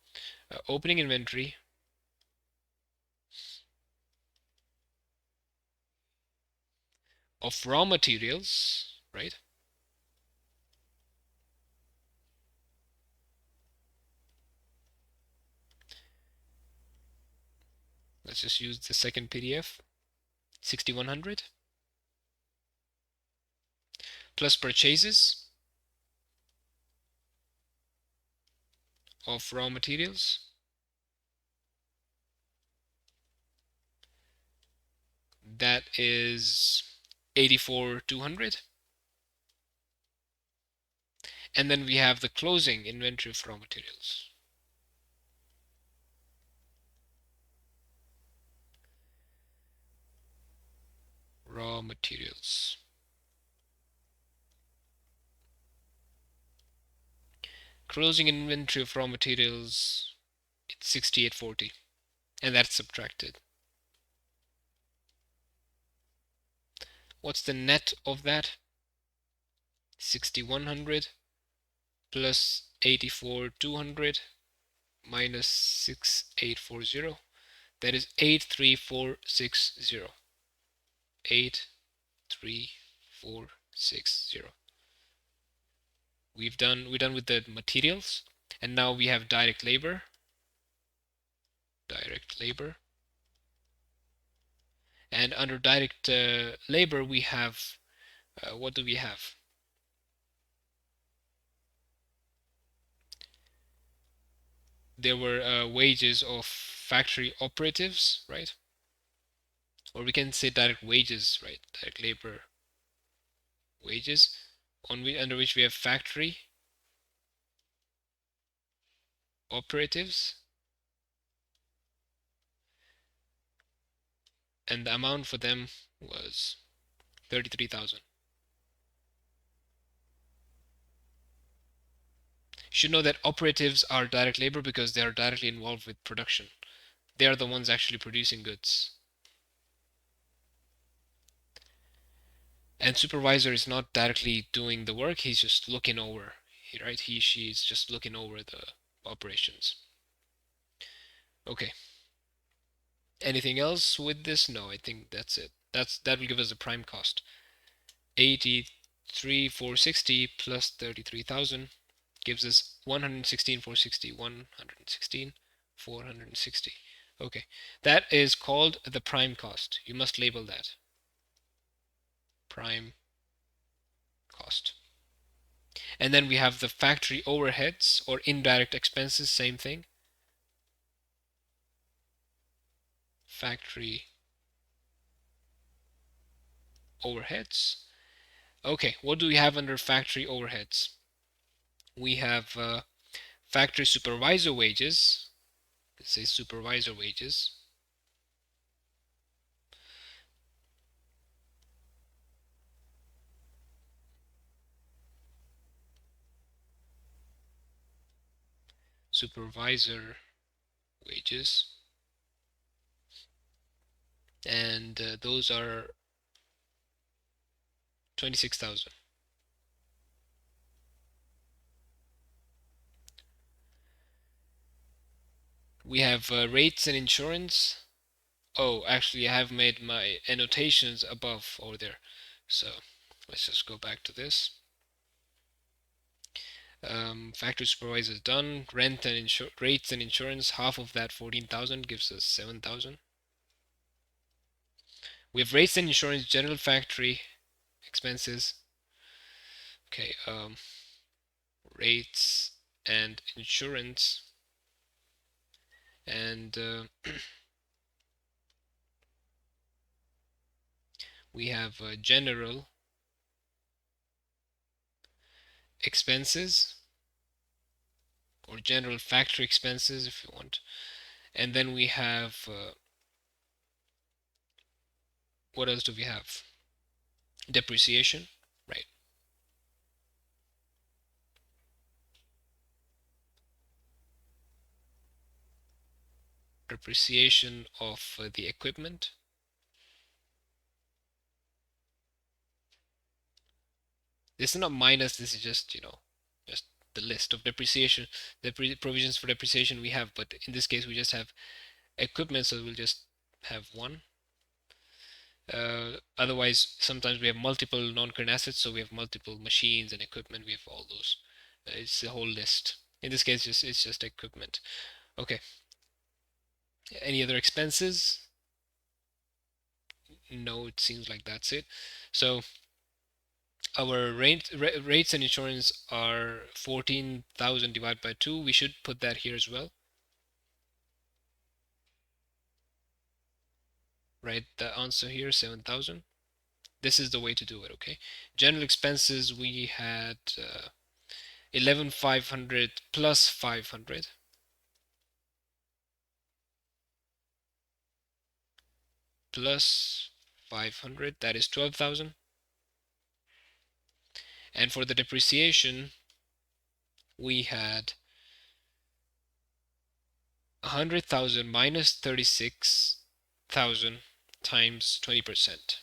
opening inventory of raw materials, right? Let's just use the second PDF, 6100 plus purchases of raw materials. That is 84,200. And then we have the closing inventory of raw materials. Raw materials. Closing inventory of raw materials, it's 6840, and that's subtracted. What's the net of that? 6100 plus 84,200 minus 6840. That is 83460. 83460. We're done with the materials, and now we have direct labor. And under direct labor we have What do we have? There were wages of factory operatives, right? Or we can say direct wages, right? Direct labor wages, under which we have factory operatives, and the amount for them was 33,000. You should know that operatives are direct labor because they are directly involved with production. They are the ones actually producing goods. And supervisor is not directly doing the work, he's just looking over, right? She's just looking over the operations. Okay. Anything else with this? No, I think that's it. That will give us a prime cost. 83,460 plus 33,000 gives us 116,460. 116,460. Okay, that is called the prime cost. You must label that. Prime cost. And then we have the factory overheads or indirect expenses, same thing. Factory overheads. Okay, what do we have under factory overheads? We have factory supervisor wages. Let's say supervisor wages. Supervisor wages. And those are 26,000. We have rates and insurance. Oh, actually, I have made my annotations above over there. So let's just go back to this. Factory supervisor is done. Rent and rates and insurance, half of that 14,000 gives us 7,000. We have rates and insurance, general factory expenses. Okay, rates and insurance, and we have general expenses or general factory expenses if you want. And then we have what else do we have? Depreciation, right? Depreciation of the equipment. This is not minus, this is just, just the list of depreciation, the provisions for depreciation we have, but in this case we just have equipment, so we'll just have one. Otherwise, sometimes we have multiple non-current assets, so we have multiple machines and equipment. We have all those. It's a whole list. In this case, it's just equipment. Okay. Any other expenses? No, it seems like that's it. So our rates and insurance are 14,000 divided by 2. We should put that here as well. Right, the answer here, 7,000. This is the way to do it, okay? General expenses, we had 11,500 plus 500. Plus 500, that is 12,000. And for the depreciation, we had 100,000 minus 36,000 times 20%.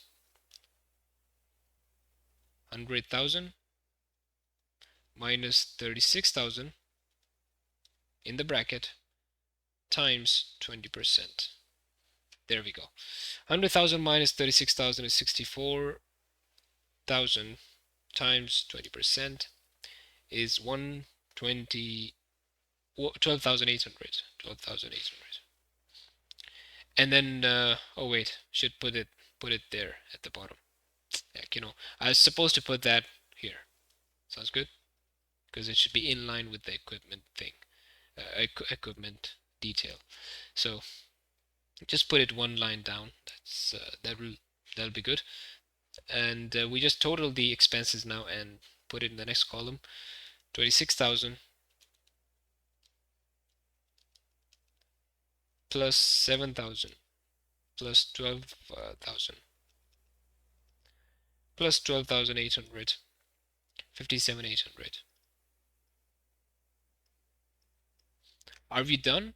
100,000 minus 36,000 in the bracket times 20%. There we go. 100,000 minus 36,000 is 64,000 times 20% is 12,800. 12,800. And then, oh wait, should put it there at the bottom. Like, I was supposed to put that here. Sounds good? Because it should be in line with the equipment thing, equipment detail. So just put it one line down. That'll be good. And we just total the expenses now and put it in the next column. 26,000 plus 7,000 plus 12,000 plus 12,800, 57,800. Are we done?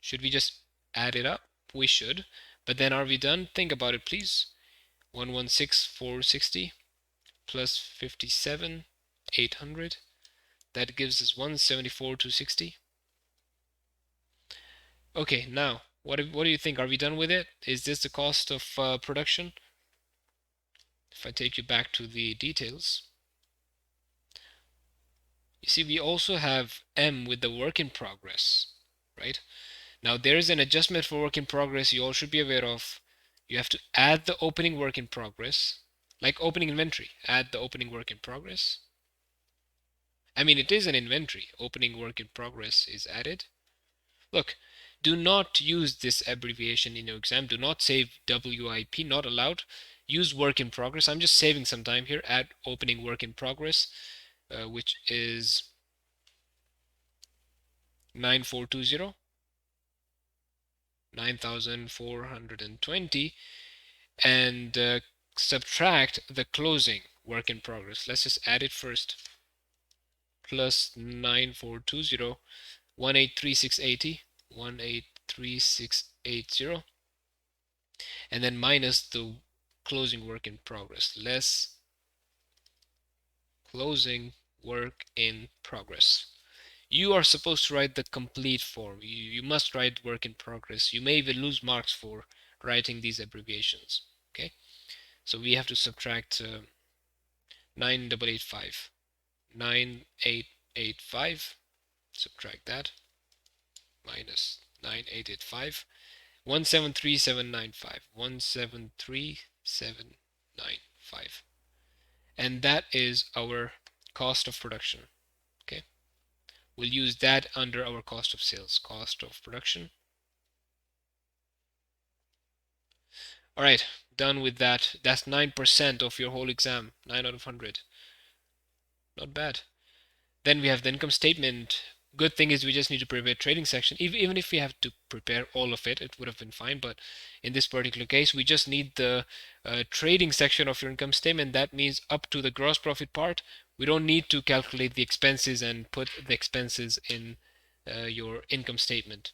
Should we just add it up? We should. But then are we done? Think about it, please. 116,460 plus 57,800. That gives us 174,260. Okay, now, what do you think? Are we done with it? Is this the cost of production? If I take you back to the details, you see we also have M with the work in progress, right? Now there is an adjustment for work in progress you all should be aware of. You have to add the opening work in progress, like opening inventory. Add the opening work in progress. I mean, it is an inventory. Opening work in progress is added. Look, do not use this abbreviation in your exam. Do not save WIP, not allowed. Use work in progress. I'm just saving some time here. Add opening work in progress, which is 9420, 9,420, and subtract the closing work in progress. Let's just add it first. Plus 9420, 183680, 183680, and then minus the closing work in progress, less closing work in progress. You are supposed to write the complete form. You must write work in progress. You may even lose marks for writing these abbreviations. Okay, so we have to subtract 9885, 9885, subtract that, minus 9885, 173,795, 173,795, and that is our cost of production. Okay, we'll use that under our cost of sales, cost of production. All right, done with that. That's 9% of your whole exam, 9 out of 100. Not bad. Then we have the income statement. Good thing is we just need to prepare trading section. Even if we have to prepare all of it, it would have been fine. But in this particular case, we just need the trading section of your income statement. That means up to the gross profit part. We don't need to calculate the expenses and put the expenses in your income statement.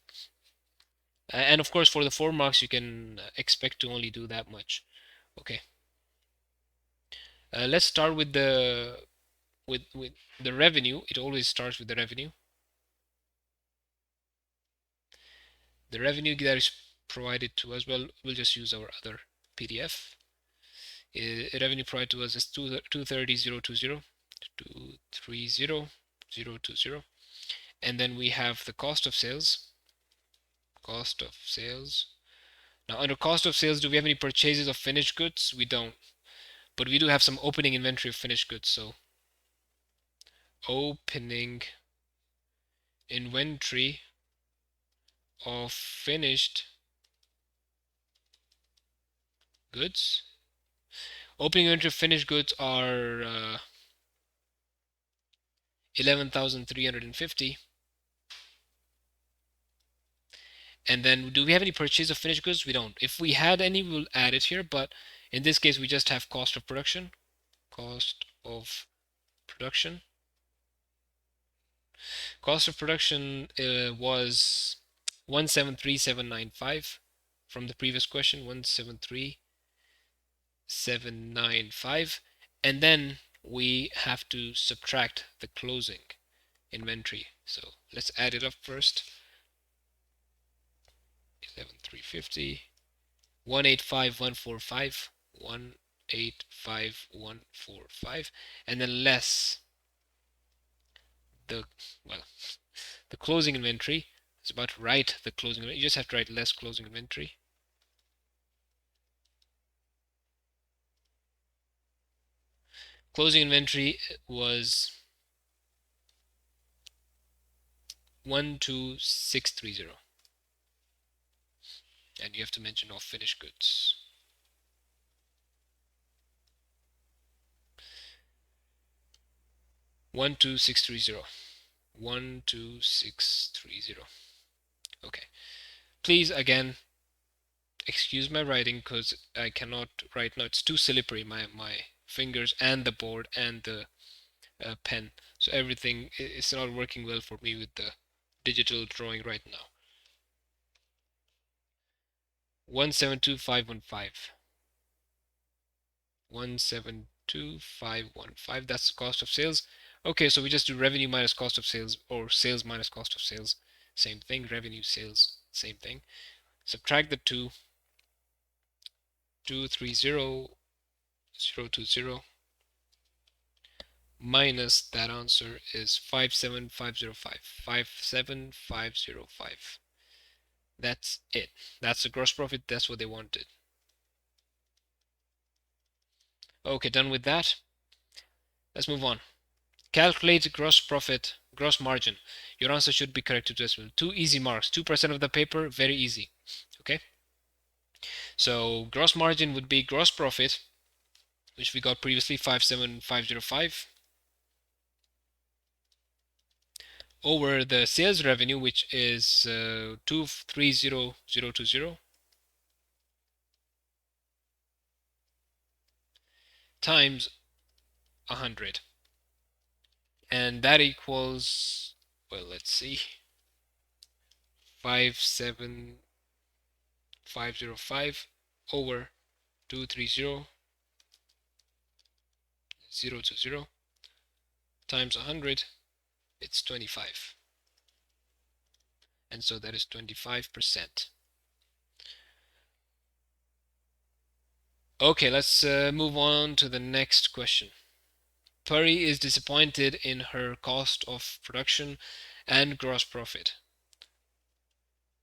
And of course, for the 4 marks, you can expect to only do that much. Okay. Let's start with the revenue. It always starts with the revenue. The revenue that is provided to us, well, we'll just use our other PDF. Revenue provided to us is 230,020, 230,020, and then we have the cost of sales. Cost of sales. Now, under cost of sales, do we have any purchases of finished goods? We don't, but we do have some opening inventory of finished goods. So, opening inventory of finished goods. Opening inventory of finished goods are 11,350. And then do we have any purchase of finished goods? We don't. If we had any, we'll add it here, but in this case we just have cost of production. Cost of production. Cost of production was 173,795 from the previous question, 173,795, and then we have to subtract the closing inventory. So let's add it up first. 11,350, 185,145, 185,145, and then less the closing inventory. It's about to write the closing inventory. You just have to write less closing inventory. closing inventory was 12630, and you have to mention all finished goods. 12630. 12630. Okay. Please again excuse my writing because I cannot write now. It's too slippery, my fingers and the board and the pen. So everything is not working well for me with the digital drawing right now. 172,515. 172,515. That's the cost of sales. Okay, so we just do revenue minus cost of sales, or sales minus cost of sales. Same thing. Revenue, sales, same thing. Subtract the 230,020 minus that answer is 57505. 57505. That's it. That's the gross profit. That's what they wanted. Okay, done with that. Let's move on. Calculate gross profit, gross margin. Your answer should be correct to decimal. 2 easy marks. 2% of the paper, very easy. Okay. So gross margin would be gross profit, which we got previously, 57505, over the sales revenue, which is 230020, times 100. And that equals, well, let's see, 57505 over 230020 times 100, it's 25. And so that is 25%. Okay, let's move on to the next question. Puri is disappointed in her cost of production and gross profit.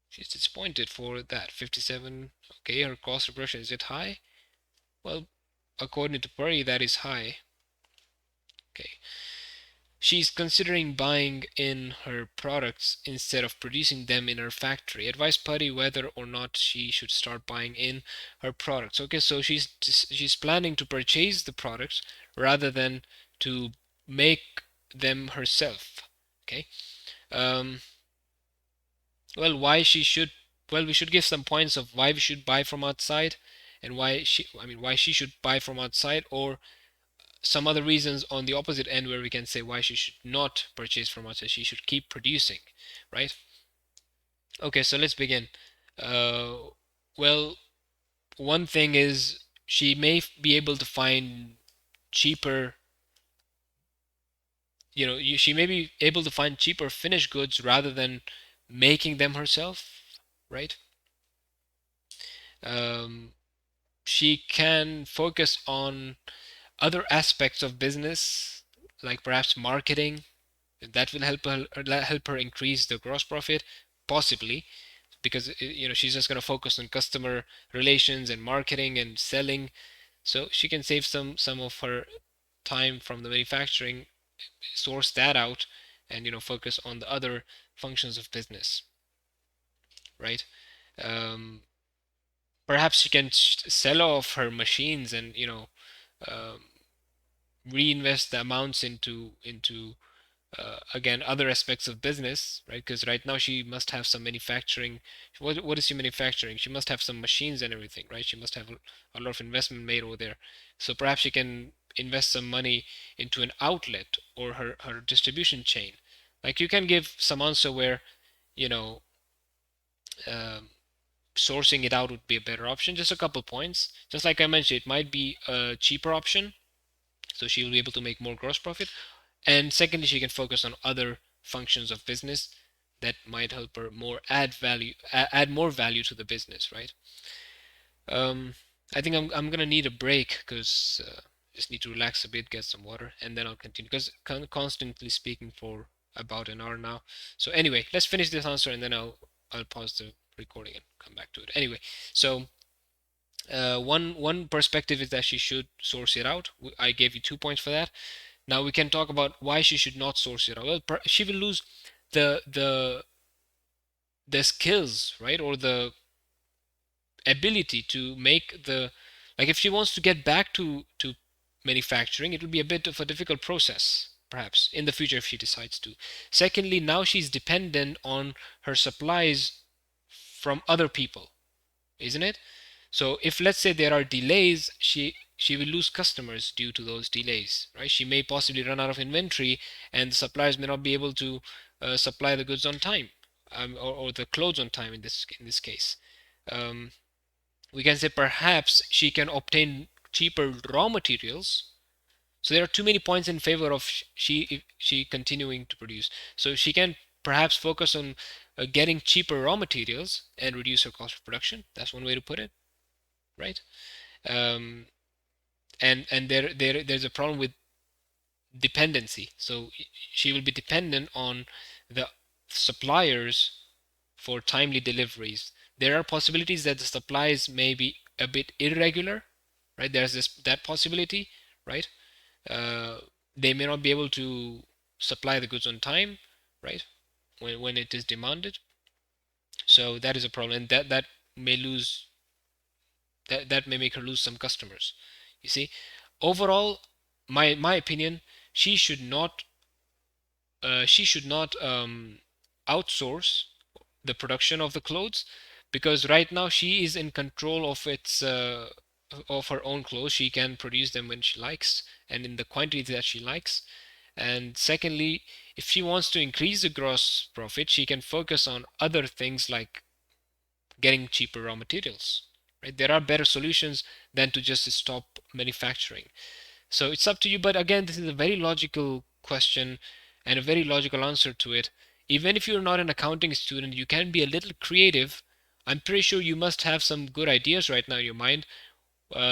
She's disappointed for that. 57. Okay, her cost of production, is it high? Well, according to Puri, that is high. Okay. She's considering buying in her products instead of producing them in her factory. Advise Puri whether or not she should start buying in her products. Okay, so she's planning to purchase the products rather than to make them herself. Okay. Um, well, why she should? Well, we should give some points of why we should buy from outside, and why she should buy from outside, or some other reasons on the opposite end where we can say why she should not purchase from outside. She should keep producing, right? Okay, so let's begin. Uh, well, one thing is she may be able to find cheaper, she may be able to find cheaper finished goods rather than making them herself, right? Um, she can focus on other aspects of business, like perhaps marketing. That will help her increase the gross profit, possibly, because she's just going to focus on customer relations and marketing and selling. So she can save some of her time from the manufacturing, source that out, and focus on the other functions of business, right? Um, Perhaps she can sell off her machines and um, reinvest the amounts into again other aspects of business, right? Because right now she must have some manufacturing. What is she manufacturing? She must have some machines and everything, right? She must have a lot of investment made over there. So perhaps she can invest some money into an outlet or her distribution chain. Like you can give some answer where you know um, sourcing it out would be a better option. Just a couple points. Just like I mentioned, it might be a cheaper option, so she will be able to make more gross profit. And secondly, she can focus on other functions of business that might help her more add more value to the business, right? Um, I think I'm gonna need a break because just need to relax a bit, get some water, and then I'll continue because constantly speaking for about an hour now. So anyway, let's finish this answer and then I'll pause the recording and come back to it. Anyway, so One perspective is that she should source it out. I gave you 2 points for that. Now we can talk about why she should not source it out. Well, she will lose the the the skills, right, or the ability to make the, like, if she wants to get back to manufacturing, it will be a bit of a difficult process perhaps in the future if she decides to. Secondly, now she's dependent on her supplies from other people, isn't it? So if, let's say, there are delays, she will lose customers due to those delays, right? She may possibly run out of inventory, and the suppliers may not be able to supply the goods on time, or the clothes on time in this case. Um, we can say perhaps she can obtain cheaper raw materials. So there are too many points in favor of she continuing to produce. So she can perhaps focus on getting cheaper raw materials and reduce her cost of production. That's one way to put it, right? Um, and there's a problem with dependency. So she will be dependent on the suppliers for timely deliveries. There are possibilities that the supplies may be a bit irregular, right? There's that possibility, right? Uh, they may not be able to supply the goods on time, right? When it is demanded. So that is a problem, and that may lose that may make her lose some customers. You see, overall, my opinion, she should not outsource the production of the clothes, because right now she is in control of her own clothes. She can produce them when she likes and in the quantity that she likes. And secondly, if she wants to increase the gross profit, she can focus on other things like getting cheaper raw materials. Right? There are better solutions than to just stop manufacturing. So it's up to you. But again, this is a very logical question and a very logical answer to it. Even if you're not an accounting student, you can be a little creative. I'm pretty sure you must have some good ideas right now in your mind,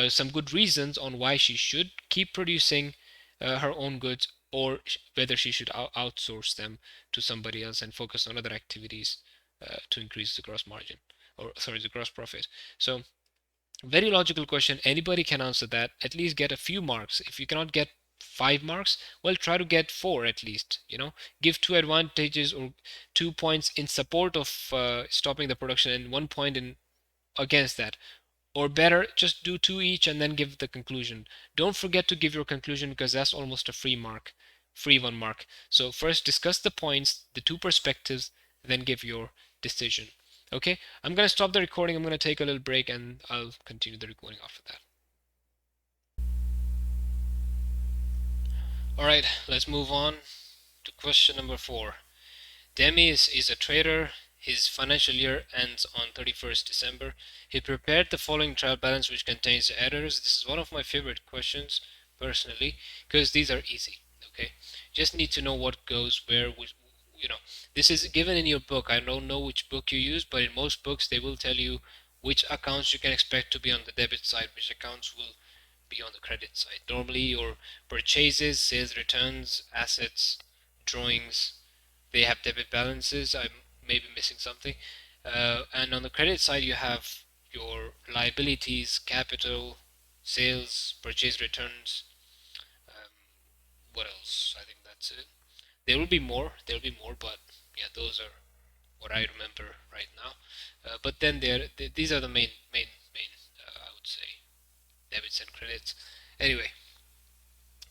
some good reasons on why she should keep producing her own goods, or whether she should outsource them to somebody else and focus on other activities to increase the gross margin, or sorry, the gross profit. So very logical question. Anybody can answer that. At least get a few marks. If you cannot get 5 marks, well, try to get four at least. Give two advantages or 2 points in support of stopping the production and 1 point in against that. Or better, just do two each and then give the conclusion. Don't forget to give your conclusion, because that's almost a free mark, free 1 mark. So first discuss the points, the two perspectives, then give your decision. Okay, I'm going to stop the recording. I'm going to take a little break and I'll continue the recording after that. All right, let's move on to question number 4. Demi is a trader. His financial year ends on 31st December. He prepared the following trial balance which contains errors. This is one of my favorite questions personally, because these are easy. Okay, just need to know what goes where. This is given in your book. I don't know which book you use, but in most books they will tell you which accounts you can expect to be on the debit side, which accounts will be on the credit side. Normally your purchases, sales returns, assets, drawings, they have debit balances. I may be missing something. And on the credit side, you have your liabilities, capital, sales, purchase returns. Um, what else? I think that's it. There will be more. There will be more, but yeah, those are what I remember right now. But then these are the main. I would say debits and credits. Anyway,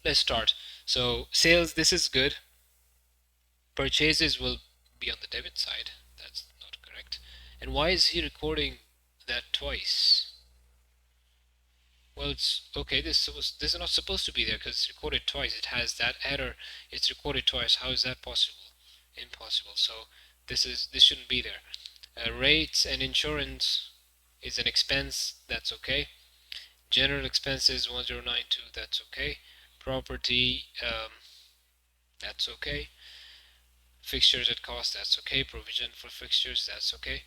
let's start. So sales, this is good. Purchases will be on the debit side. That's not correct. And why is he recording that twice? Well, it's okay. This is not supposed to be there because it's recorded twice. It has that error. It's recorded twice. How is that possible? Impossible. So this shouldn't be there. Rates and insurance is an expense. That's okay. General expenses 1092. That's okay. Property. That's okay. Fixtures at cost, that's okay. Provision for fixtures, that's okay.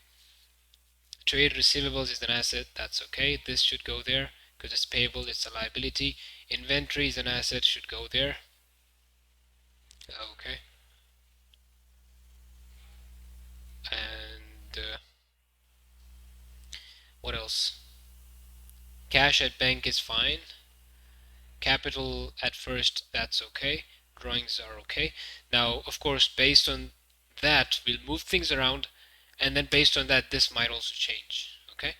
Trade receivables is an asset, that's okay. This should go there because it's payable, it's a liability. Inventory is an asset, should go there. Okay. And what else? Cash at bank is fine. Capital at first, that's okay. Drawings are okay. Now, of course, based on that, we'll move things around, and then based on that, this might also change. Okay.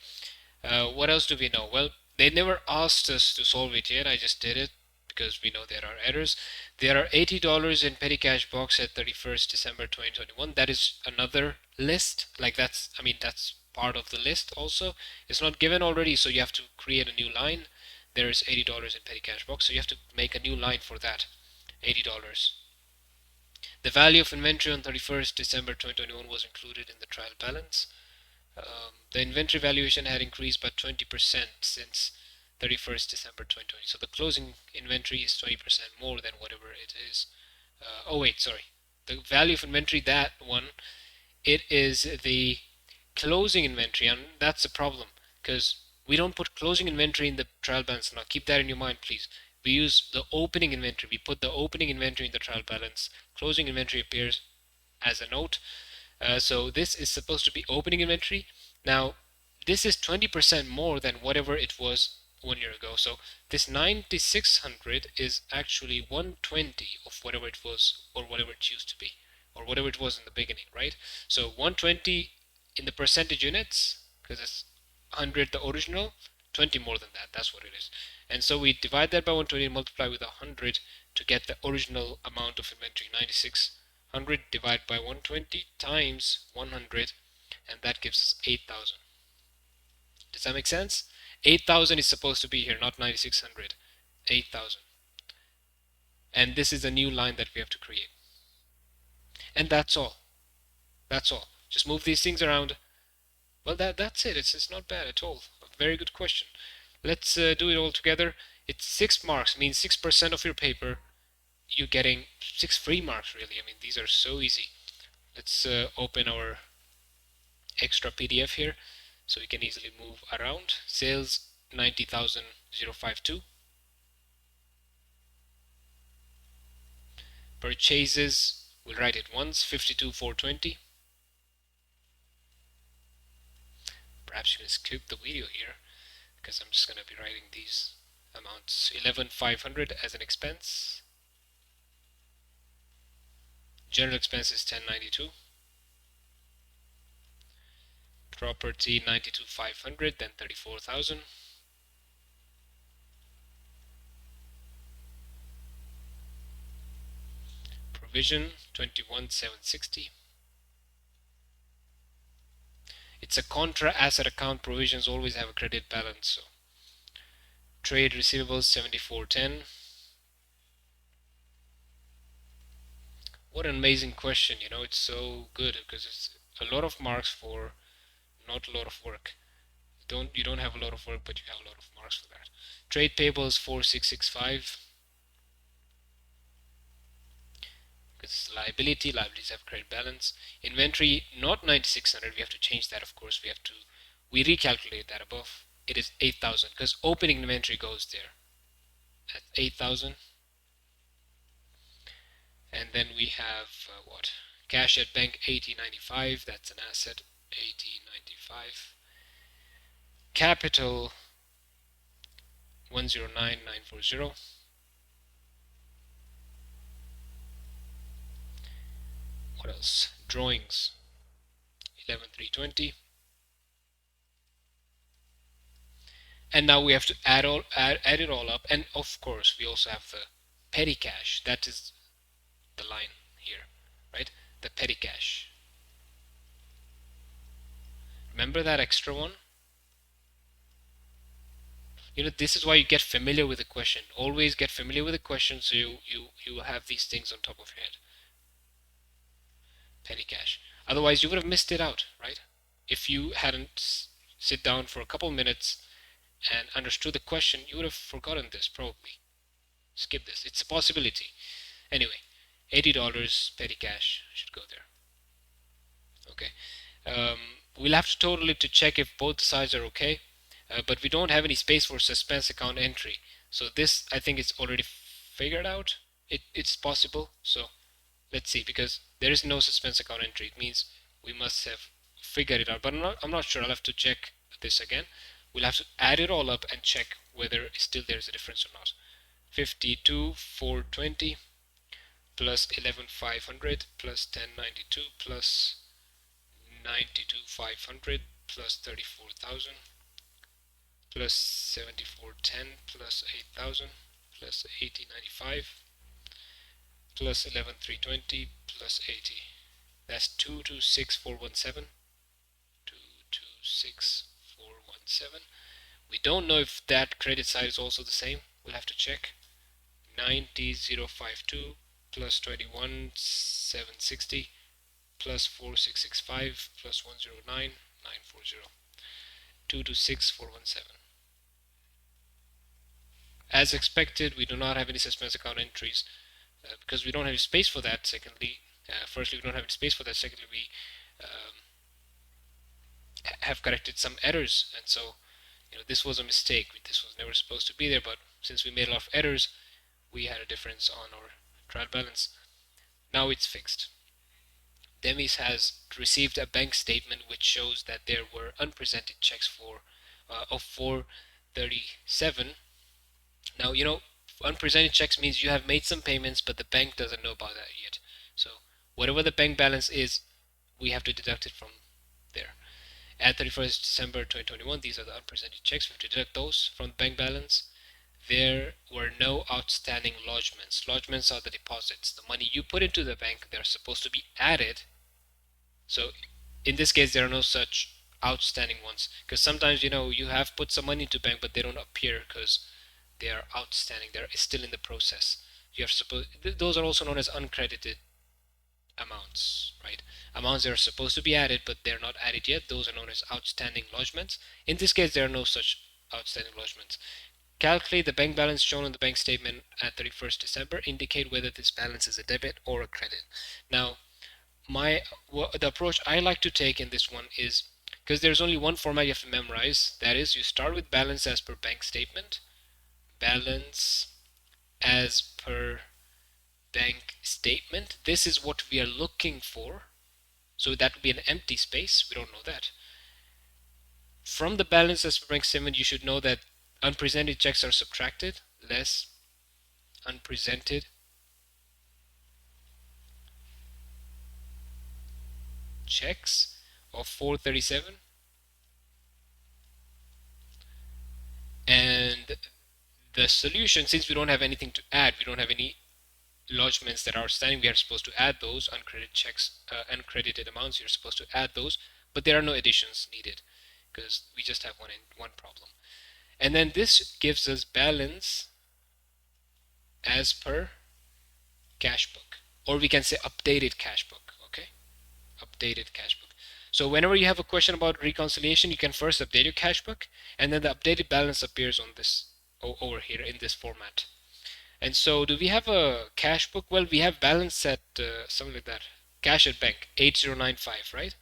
What else do we know? Well, they never asked us to solve it yet. I just did it because we know there are errors. There are $80 in petty cash box at 31st December 2021. That is another list. Like I mean, that's part of the list also. It's not given already, so you have to create a new line. There is $80 in petty cash box, so you have to make a new line for that. $80. The value of inventory on 31st December 2021 was included in the trial balance. The inventory valuation had increased by 20% since 31st December 2020. So the closing inventory is 20% more than whatever it is. Oh wait, sorry. The value of inventory, that one, it is the closing inventory, and that's the problem because we don't put closing inventory in the trial balance. Now keep that in your mind, please. We use the opening inventory. We put the opening inventory in the trial balance. Closing inventory appears as a note. So this is supposed to be opening inventory. Now, this is 20% more than whatever it was 1 year ago. So this 9600 is actually 120 of whatever it was or whatever it used to be or whatever it was in the beginning, right? So 120 in the percentage units, because it's 100 the original, 20 more than that, that's what it is. And so we divide that by 120 and multiply with 100 to get the original amount of inventory, 9600 divided by 120 times 100, and that gives us 8,000. Does that make sense? 8,000 is supposed to be here, not 9600. 8,000. And this is a new line that we have to create. And that's all. That's all. Just move these things around. Well, that's it. It's not bad at all. A very good question. Let's do it all together. It's 6 marks, means 6% of your paper. You're getting 6 free marks, really. I mean, these are so easy. Let's open our extra PDF here so we can easily move around. Sales 90,052. Purchases, we'll write it once, 52,420. Perhaps you can skip the video here because I'm just going to be writing these amounts. 11,500 as an expense. General expenses 1092. Property 92,500, then 34,000. Provision 21,760. It's a contra asset account. Provisions always have a credit balance. So trade receivables 7410. What an amazing question. You know, it's so good because it's a lot of marks for not a lot of work. You don't have a lot of work, but you have a lot of marks for that. Trade payables 4665. Because liability, liabilities have credit balance. Inventory not 9600. We have to change that, of course. We recalculate that above. It is 8,000 because opening inventory goes there at 8,000. And then we have what? Cash at bank 8095. That's an asset. 8095. Capital 109940. What else? Drawings 11320. And now we have to add it all up. And of course, we also have the petty cash. That is the line here, right? The petty cash. Remember that extra one? You know, this is why you get familiar with the question. Always get familiar with the question so you have these things on top of your head. Petty cash. Otherwise, you would have missed it out, right? If you hadn't sit down for a couple minutes and understood the question, you would have forgotten this probably. Skip this. It's a possibility. Anyway, $80 petty cash should go there. Okay. We'll have to total it to check if both sides are okay, but we don't have any space for suspense account entry. So this, I think, it's already figured out. It's possible. So let's see, because there is no suspense account entry. It means we must have figured it out, but I'm not sure. I'll have to check this again. we'll have to add it all up and check whether still there's a difference or not. 52,420 plus 11,500 plus 1092 plus 92,500 plus 34,000 plus 74,10 plus 8,000 plus 80,95 plus 11,320 plus 80. That's 226,417. 226,417. We don't know if that credit side is also the same. We'll have to check. 90,052 plus 21,760 plus 4,665 plus 109,940. 226,417. As expected, we do not have any suspense account entries because we don't have space for that. Secondly, firstly, we don't have any space for that. Secondly, we have corrected some errors, and so this was a mistake. This was never supposed to be there, but since we made a lot of errors, we had a difference on our trial balance. Now it's fixed. Demis has received a bank statement which shows that there were unpresented checks of 437. Now, unpresented checks means you have made some payments, but the bank doesn't know about that yet. So whatever the bank balance is, we have to deduct it from there. At 31st December 2021, these are the unpresented checks. We have to deduct those from the bank balance. There were no outstanding lodgements. Lodgements are the deposits. The money you put into the bank, they're supposed to be added. So in this case, there are no such outstanding ones. Because sometimes, you have put some money into bank, but they don't appear because they are outstanding. They're still in the process. Those are also known as uncredited amounts, right? Amounts that are supposed to be added, but they're not added yet. Those are known as outstanding lodgements. In this case, there are no such outstanding lodgements. Calculate the bank balance shown on the bank statement at 31st December. Indicate whether this balance is a debit or a credit. Now, the approach I like to take in this one is, because there's only one format you have to memorize, that is, you start with balance as per bank statement. Balance as per bank statement. This is what we are looking for. So that would be an empty space. We don't know that. From the balance as per bank statement, you should know that unpresented checks are subtracted, less unpresented checks of 437, and the solution, since we don't have anything to add, we don't have any lodgements that are outstanding, we are supposed to add those uncredited checks, uncredited amounts, you're supposed to add those, but there are no additions needed because we just have one problem. And then this gives us balance as per cash book, or we can say updated cash book. Okay, updated cash book. So whenever you have a question about reconciliation, you can first update your cash book, and then the updated balance appears on this over here in this format. And so do we have a cash book? Well, we have balance at something like that. Cash at bank 8095, right?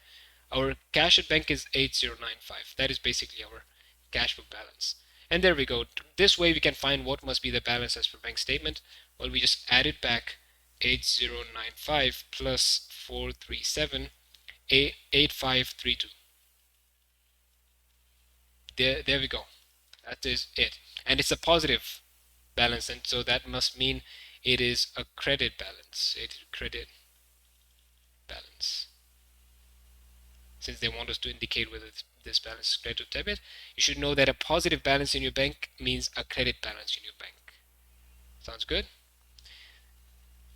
Our cash at bank is 8095. That is basically our cash book balance. And there we go. This way we can find what must be the balance as per bank statement. Well, we just add it back. 8095 plus 437, 8532. There we go. That is it. And it's a positive balance, and so that must mean it is a credit balance. It is credit balance. Since they want us to indicate whether this balance is credit or debit, you should know that a positive balance in your bank means a credit balance in your bank. Sounds good?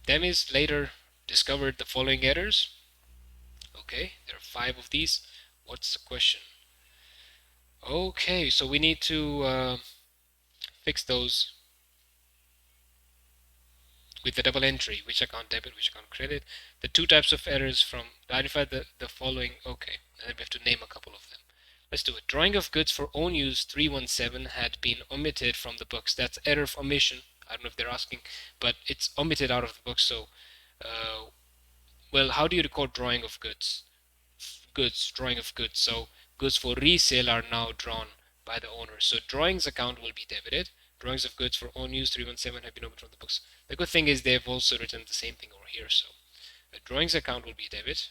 Demis later discovered the following errors. Okay, there are 5 of these. What's the question? Okay, so we need to fix those with the double entry, which account debit, which account credit. The 2 types of errors from identify the following. Okay, and then we have to name a couple of them. Let's do it. Drawing of goods for own use 317 had been omitted from the books. That's error of omission. I don't know if they're asking, but it's omitted out of the book. So, well, how do you record drawing of goods? Drawing of goods. So goods for resale are now drawn by the owner. So drawings account will be debited. Drawings of goods for own use 317 have been omitted from the books. The good thing is they've also written the same thing over here. So the drawings account will be debit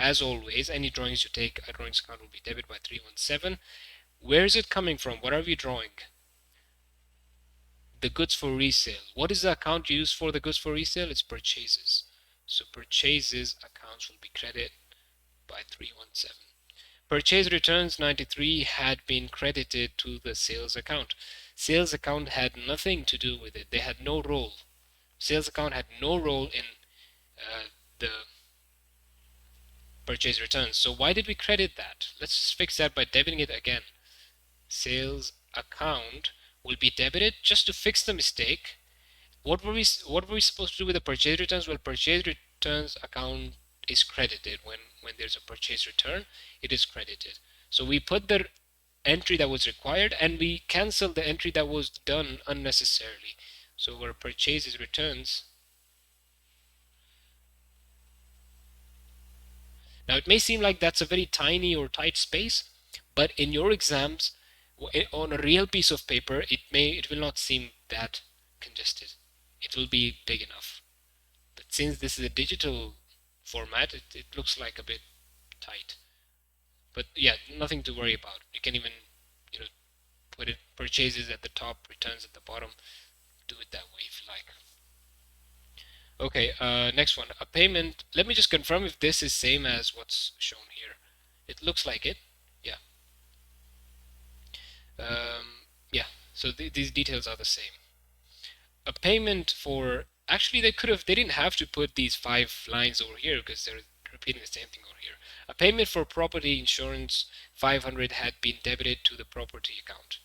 as always, any drawings you take, a drawings account will be debit by 317. Where is it coming from? What are we drawing? The goods for resale. What is the account used for the goods for resale? It's purchases. So purchases accounts will be credit by 317. Purchase returns 93 had been credited to the sales account. Sales account had nothing to do with it. They had no role. Sales account had no role in the purchase returns. So why did we credit that? Let's fix that by debiting it again. Sales account will be debited just to fix the mistake. What were we supposed to do with the purchase returns? Well, purchase returns account is credited when there's a purchase return, it is credited. So we put the entry that was required and we canceled the entry that was done unnecessarily. So our purchases returns. Now it may seem like that's a very tiny or tight space, but in your exams on a real piece of paper it will not seem that congested. It will be big enough. But since this is a digital format, it looks like a bit tight. But yeah, nothing to worry about. You can even, put it purchases at the top, returns at the bottom. Do it that way if you like. Okay, next one. A payment. Let me just confirm if this is same as what's shown here. It looks like it. Yeah. Yeah. So these details are the same. A payment for, actually they didn't have to put these 5 lines over here because they're repeating the same thing over here. A payment for property insurance 500 had been debited to the property account.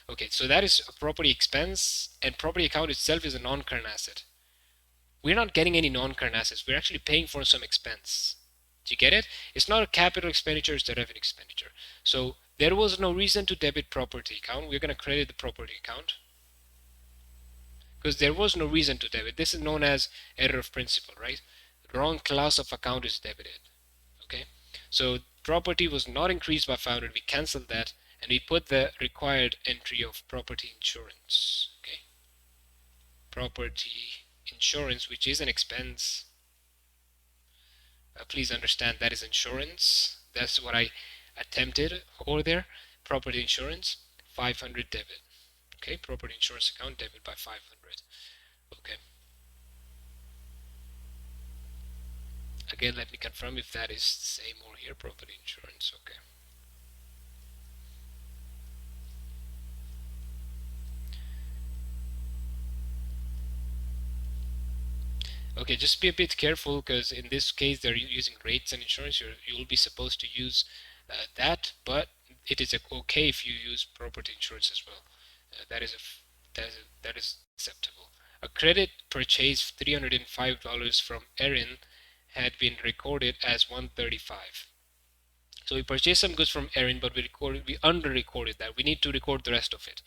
Okay, so that is a property expense, and property account itself is a non-current asset. We're not getting any non-current assets. We're actually paying for some expense. Do you get it? It's not a capital expenditure, it's a revenue expenditure. So there was no reason to debit property account. We're going to credit the property account because there was no reason to debit. This is known as error of principle, right? Wrong class of account is debited. Okay, so property was not increased by 500. We canceled that and we put the required entry of property insurance. Okay, property insurance, which is an expense. Please understand that is insurance. That's what I attempted over there. Property insurance 500 debit. Okay, property insurance account debit by 500. Okay. Again, let me confirm if that is the same over here. Property insurance. Okay. Okay, just be a bit careful because in this case they're using rates and insurance. You'll be supposed to use that, but it is okay if you use property insurance as well. That is acceptable. A credit purchase $305 from Erin had been recorded as 135. So we purchased some goods from Erin, but we under-recorded that. We need to record the rest of it.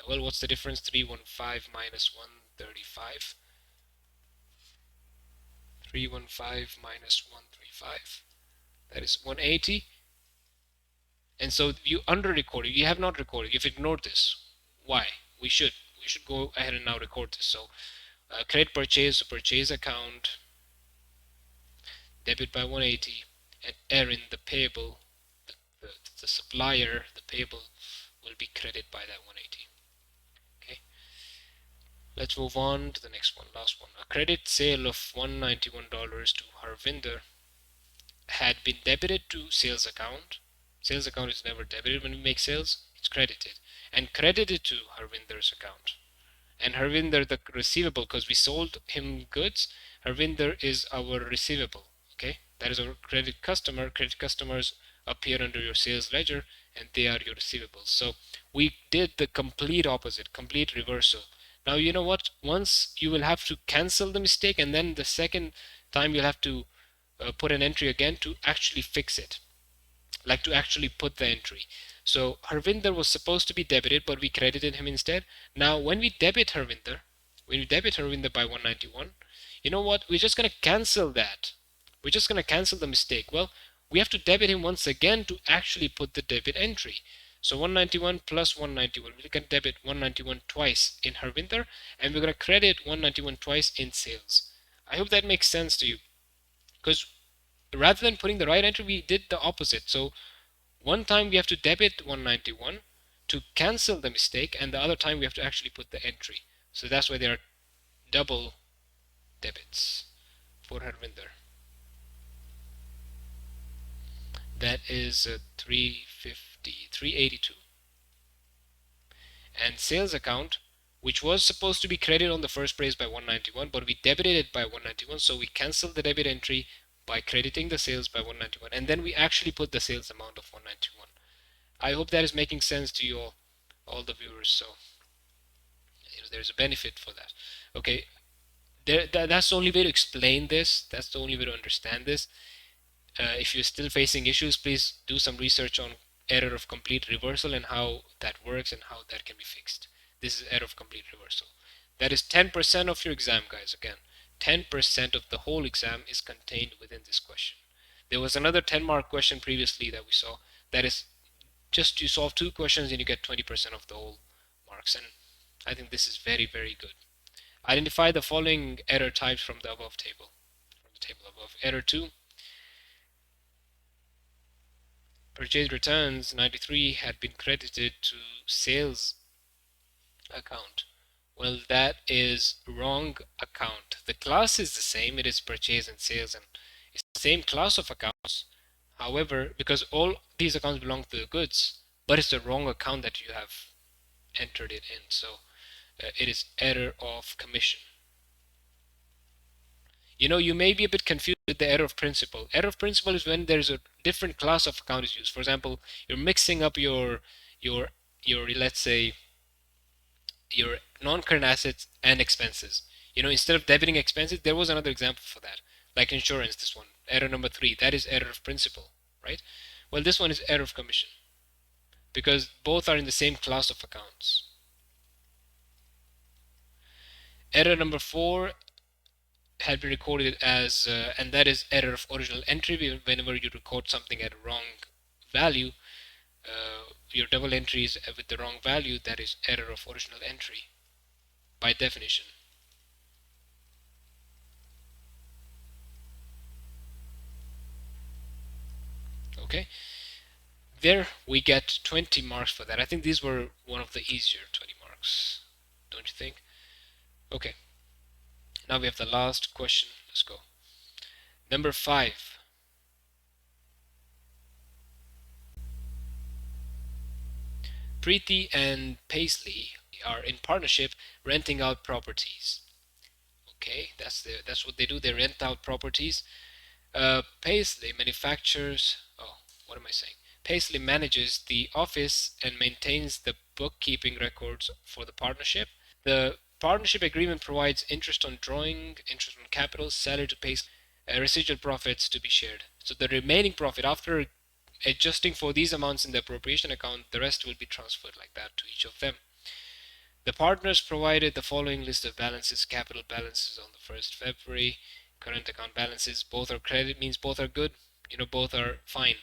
Well, what's the difference? 315 minus 135. 315 minus 135. That is 180. And so you under-recorded. You have not recorded. You've ignored this. Why? We should go ahead and now record this. So credit purchase, purchase account, debit by 180, and Erin, the payable, the supplier, the payable will be credited by that 180. Okay. Let's move on to the next one, last one. A credit sale of $191 to Harvinder had been debited to sales account. Sales account is never debited when we make sales, it's credited. And credited to Harvinder's account. And Harvinder, the receivable, because we sold him goods, Harvinder is our receivable. Okay, that is our credit customer. Credit customers appear under your sales ledger and they are your receivables. So we did the complete opposite, complete reversal. Now you know what, once you will have to cancel the mistake, and then the second time you'll have to put an entry again to actually fix it, like to actually put the entry. So Harvinder was supposed to be debited, but we credited him instead. Now when we debit Harvinder by 191, you know what, we're just going to cancel that. We're just going to cancel the mistake. Well, we have to debit him once again to actually put the debit entry. So 191 plus 191, we're going to debit 191 twice in Harvinder, and we're going to credit 191 twice in sales. I hope that makes sense to you, because rather than putting the right entry, we did the opposite. So one time we have to debit 191 to cancel the mistake, and the other time we have to actually put the entry. So that's why there are double debits for Harvinder. That is 350, 382. And sales account, which was supposed to be credited on the first price by 191, but we debited it by 191, so we canceled the debit entry by crediting the sales by 191, and then we actually put the sales amount of 191. I hope that is making sense to you all the viewers. So there's a benefit for that. Okay, that's the only way to explain this. That's the only way to understand this. If you're still facing issues, please do some research on error of complete reversal and how that works and how that can be fixed. This is error of complete reversal. That is 10% of your exam, guys. Again, 10% of the whole exam is contained within this question. There was another 10-mark question previously that we saw. That is just you solve 2 questions and you get 20% of the whole marks. And I think this is very, very good. Identify the following error types from the above table. From the table above. Error 2. Purchase returns 93 had been credited to sales account. Well, that is wrong account. The class is the same. It is purchase and sales, and it's the same class of accounts. However, because all these accounts belong to the goods, but it's the wrong account that you have entered it in. So it is error of commission. You may be a bit confused with the error of principle. Error of principle is when there's a different class of account is used. For example, you're mixing up your let's say your non-current assets and expenses. Instead of debiting expenses, there was another example for that, like insurance. This one, error number 3, that is error of principle, right? Well, this one is error of commission because both are in the same class of accounts. Error number 4 had been recorded as, and that is error of original entry. Whenever you record something at a wrong value, your double entries with the wrong value, that is error of original entry by definition. Okay, there we get 20 marks for that. I think these were one of the easier 20 marks, don't you think? Okay, now we have the last question. Let's go. Number 5. Preeti and Paisley are in partnership renting out properties. Okay, that's what they do. They rent out properties. Paisley manufactures. Oh, what am I saying? Paisley manages the office and maintains the bookkeeping records for the partnership. The partnership agreement provides interest on drawing, interest on capital, salary to Paisley, residual profits to be shared. So the remaining profit, after adjusting for these amounts in the appropriation account, the rest will be transferred like that to each of them. The partners provided the following list of balances: capital balances on the 1st February, current account balances, both are credit, means both are good, both are fine.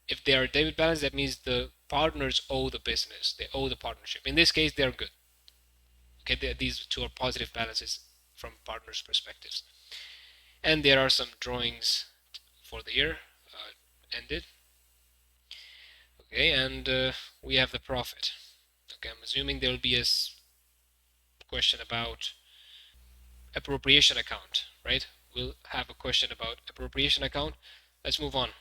If they are debit balance, that means the partners owe the business, they owe the partnership. In this case, they are good. Okay, these two are positive balances from partners' perspectives. And there are some drawings for the year ended. Okay, and we have the profit. Okay, I'm assuming there will be a question about appropriation account, right? We'll have a question about appropriation account. Let's move on.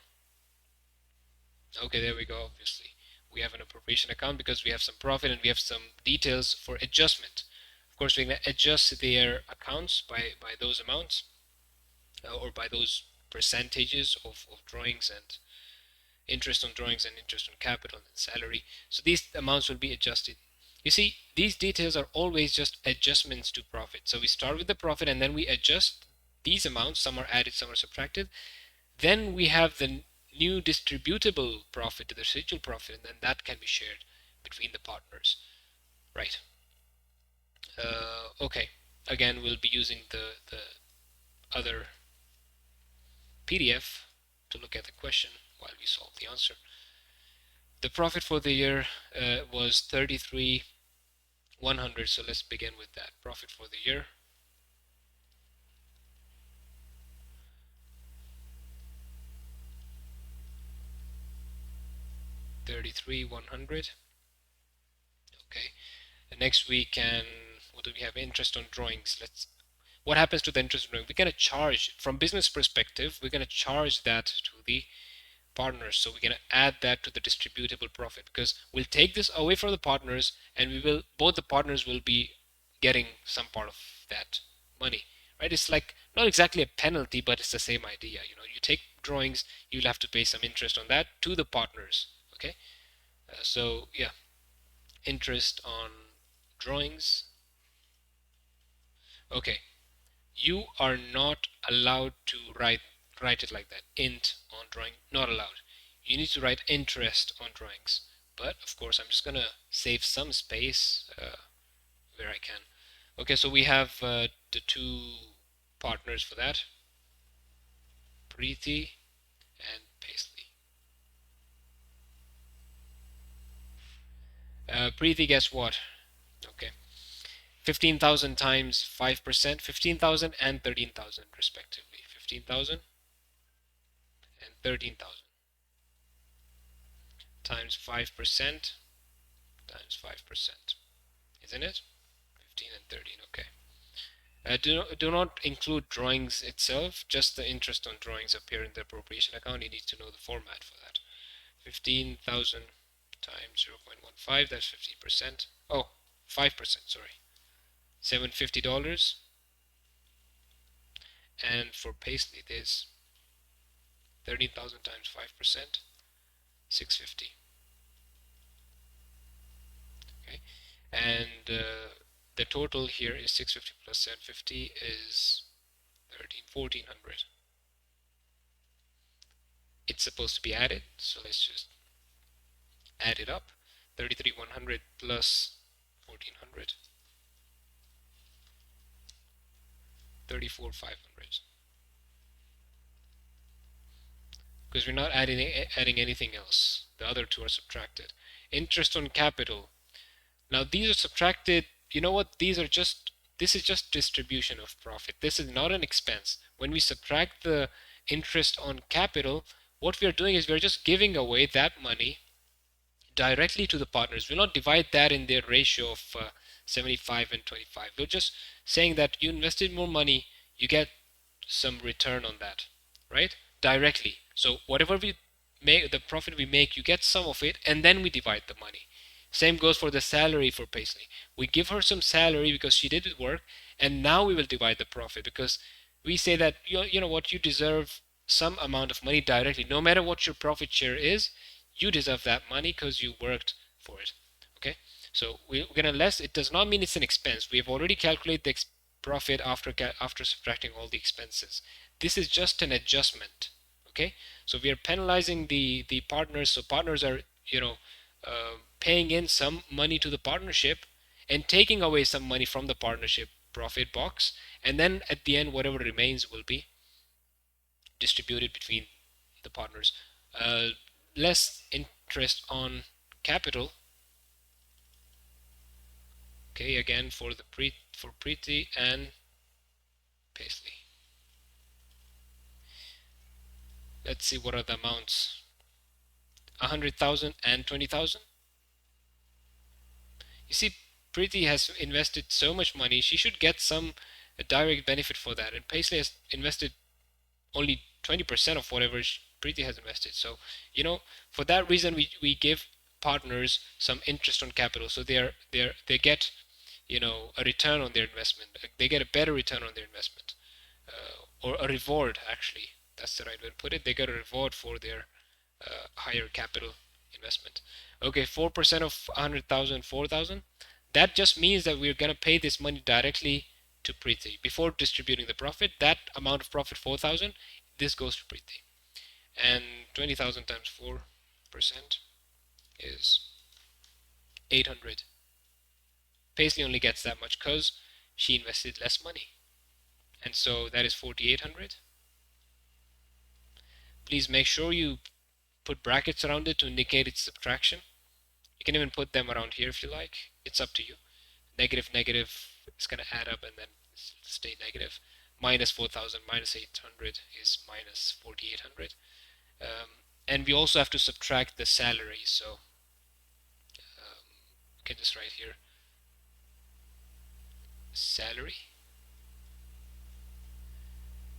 Okay, there we go. Obviously, we have an appropriation account because we have some profit and we have some details for adjustment. Of course, we're going to adjust their accounts by those amounts or by those percentages of drawings and interest on drawings and interest on capital and salary. So these amounts will be adjusted. You see, these details are always just adjustments to profit. So we start with the profit and then we adjust these amounts. Some are added, some are subtracted. Then we have the new distributable profit, the residual profit, and then that can be shared between the partners. Right. Okay. Again, we'll be using the other PDF to look at the question while we solve the answer. The profit for the year was 33,100. So let's begin with that. Profit for the year. 33,100. Okay. And next we can, what do we have? Interest on drawings. What happens to the interest on drawing? We're going to charge, from business perspective, we're going to charge that to the partners. So we're going to add that to the distributable profit, because we'll take this away from the partners, and both the partners will be getting some part of that money, right? It's like not exactly a penalty, but it's the same idea. You take drawings, you'll have to pay some interest on that to the partners. Okay. So yeah, interest on drawings. Okay, you are not allowed to write it like that. Int on drawing, not allowed. You need to write interest on drawings. But of course, I'm just gonna save some space where I can. Okay, so we have the two partners for that, Preeti and Paisley. Preeti, guess what? Okay, 15,000 times 5%, 15,000 and 13,000 respectively. 15,000 and 13,000 times 5% times 5%, isn't it? 15 and 13, okay. Do not include drawings itself, just the interest on drawings appear in the appropriation account. You need to know the format for that. 15,000 times 0.15, that's 15%. Oh, 5%, sorry. $750. And for Paisley, there's 13,000 times 5%, 650. Okay, and the total here is 650 plus 750 is 1400. It's supposed to be added, so let's just add it up. 33,100 plus 1400, 34,500. Because we're not adding anything else. The other two are subtracted. Interest on capital. Now these are subtracted. You know what? This is just distribution of profit. This is not an expense. When we subtract the interest on capital, what we are doing is we're just giving away that money directly to the partners. We'll not divide that in their ratio of 75 and 25. We're just saying that you invested more money, you get some return on that, right? Directly. So whatever we make, the profit we make, you get some of it, and then we divide the money. Same goes for the salary for Paisley. We give her some salary because she did the work, and now we will divide the profit because we say that you know what, you deserve some amount of money directly. No matter what your profit share is, you deserve that money because you worked for it. Okay, so we're gonna less. It does not mean it's an expense. We have already calculated the profit after subtracting all the expenses. This is just an adjustment. Okay, so we are penalizing the partners. So partners are paying in some money to the partnership and taking away some money from the partnership profit box, and then at the end whatever remains will be distributed between the partners. Less interest on capital. Okay, again for Preeti and Paisley. Let's see what are the amounts. 100,000 and 20,000. You see, Preeti has invested so much money, she should get some direct benefit for that. And Paisley has invested only 20% of whatever Preeti has invested. So, for that reason, we give partners some interest on capital. So they get, a return on their investment. They get a better return on their investment, or a reward actually. That's the right way to put it. They get a reward for their higher capital investment. Okay, 4% of 100,000, 4,000. That just means that we're going to pay this money directly to Preeti. Before distributing the profit, that amount of profit, 4,000, this goes to Preeti. And 20,000 times 4% is 800. Paisley only gets that much because she invested less money. And so that is 4,800. Please make sure you put brackets around it to indicate its subtraction. You can even put them around here if you like. It's up to you. Negative, negative, it's going to add up and then stay negative. Minus 4,000 minus 800 is minus 4,800. And we also have to subtract the salary. So we can just write here salary,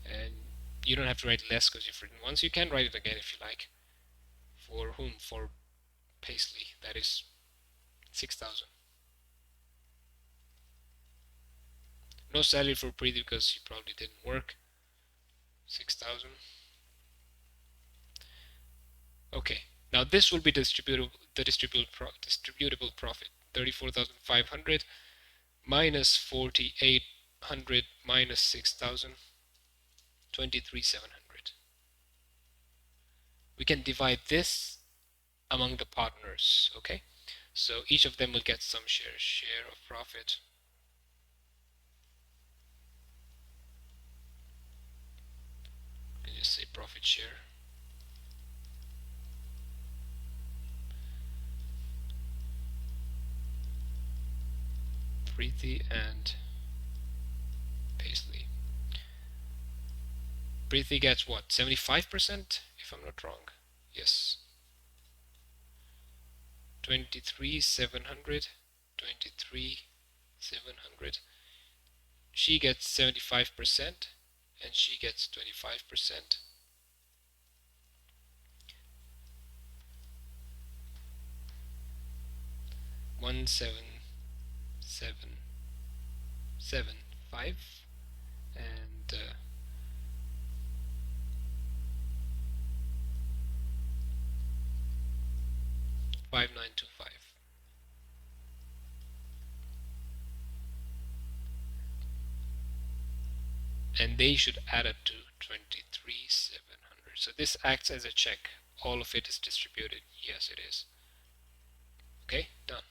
and you don't have to write less because you've written once. You can write it again if you like. For whom? For Paisley. That is 6,000. No salary for Preeti because she probably didn't work. 6,000. Okay. Now this will be distributable. The distributable profit. 34,500 minus 4,800 minus 6,000. 23,700. We can divide this among the partners. Okay. So each of them will get some share of profit. You can just say profit share. Preeti and Paisley. Preeti gets what? 75%, if I'm not wrong. Yes. 23,700. 23,700. She gets 75% and she gets 25%. One seven seven seven five and 5925. And they should add it to 23,700. So this acts as a check. All of it is distributed. Yes, it is. Okay, done.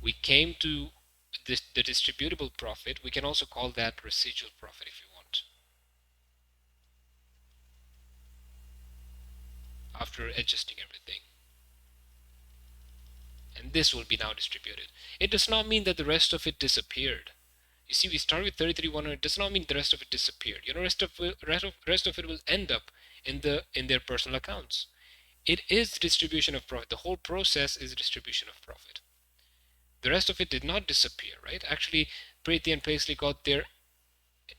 We came to the distributable profit. We can also call that residual profit if you want. After adjusting everything. And this will be now distributed. It does not mean that the rest of it disappeared. You see, we start with 33,100. It does not mean the rest of it disappeared. You know, rest of it will end up in their personal accounts. It is distribution of profit. The whole process is distribution of profit. The rest of it did not disappear, right? Actually, Preeti and Paisley got their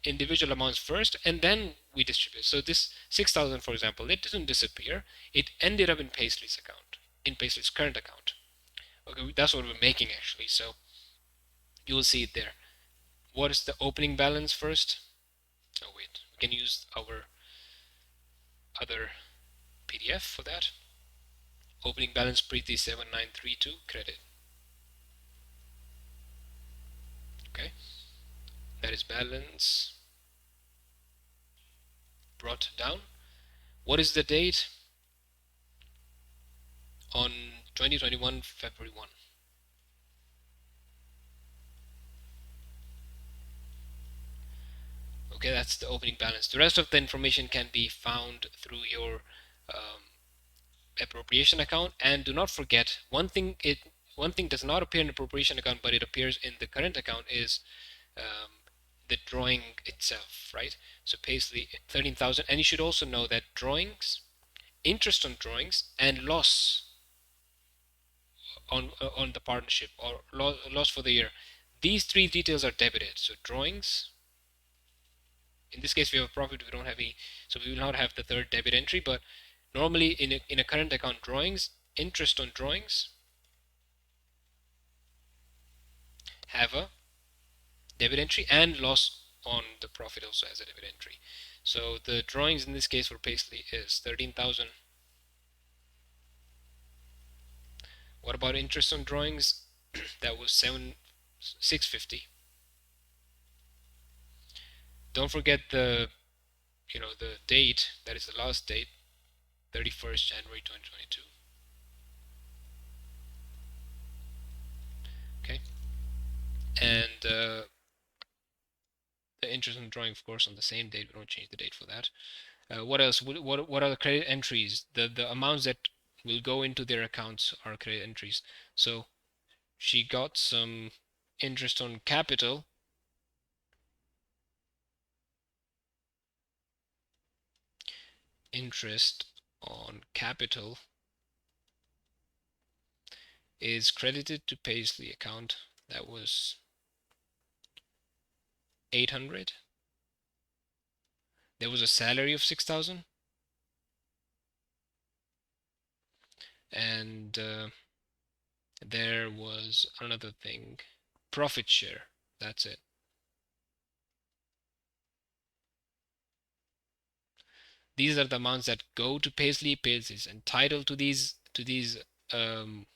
individual amounts first, and then we distribute. So this 6,000, for example, it didn't disappear. It ended up in Paisley's account, in Paisley's current account. Okay, that's what we're making actually. So you will see it there. What is the opening balance first? Oh wait, we can use our other PDF for that. Opening balance Preeti 7932 credit. Okay, that is balance brought down. What is the date? On 2021 February 1. Okay, that's the opening balance. The rest of the information can be found through your appropriation account. And do not forget, one thing does not appear in appropriation account, but it appears in the current account is the drawing itself, right? So Paisley 13,000, and you should also know that drawings, interest on drawings, and loss on the partnership or loss for the year. These three details are debited. So drawings. In this case, we have a profit. We don't have any, so we will not have the third debit entry. But normally, in a current account drawings, interest on drawings have a debit entry, and loss on the profit also has a debit entry. So the drawings in this case for Paisley is 13,000. What about interest on drawings? That was 650. Don't forget the the date. That is the last date, 31st January 2022. Okay, and the interest on drawing, of course, on the same date. We don't change the date for that. What else? What are the credit entries? The amounts that will go into their accounts are credit entries. So she got some interest on capital. interest on capital is credited to Paisley account. That was 800. There was a salary of 6,000, and there was another thing, profit share. That's it. These are the amounts that go to Paisley. Paisley is entitled to these um,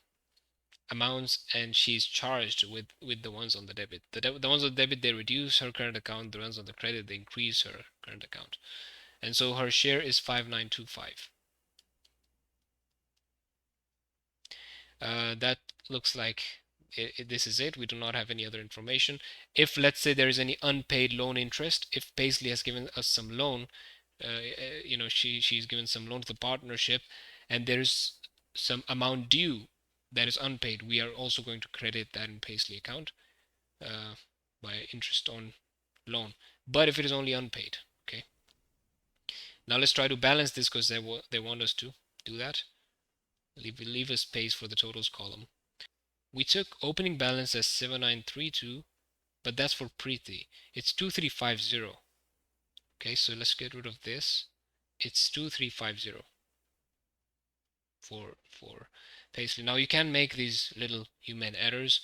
amounts, and she's charged with the ones on the debit. The ones on the debit, they reduce her current account. The ones on the credit, they increase her current account. And so her share is 5925. That looks like this is it. We do not have any other information. If, let's say, there is any unpaid loan interest, if Paisley has given us some loan, she's given some loan to the partnership, and there's some amount due that is unpaid, we are also going to credit that in Paisley account uh, by interest on loan. But if it is only unpaid, okay. Now let's try to balance this because they want us to do that. Leave a space for the totals column. We took opening balance as 7932, but that's for Preeti. It's 2350. Okay, so let's get rid of this. It's 2350 for Paisley. Now you can make these little human errors.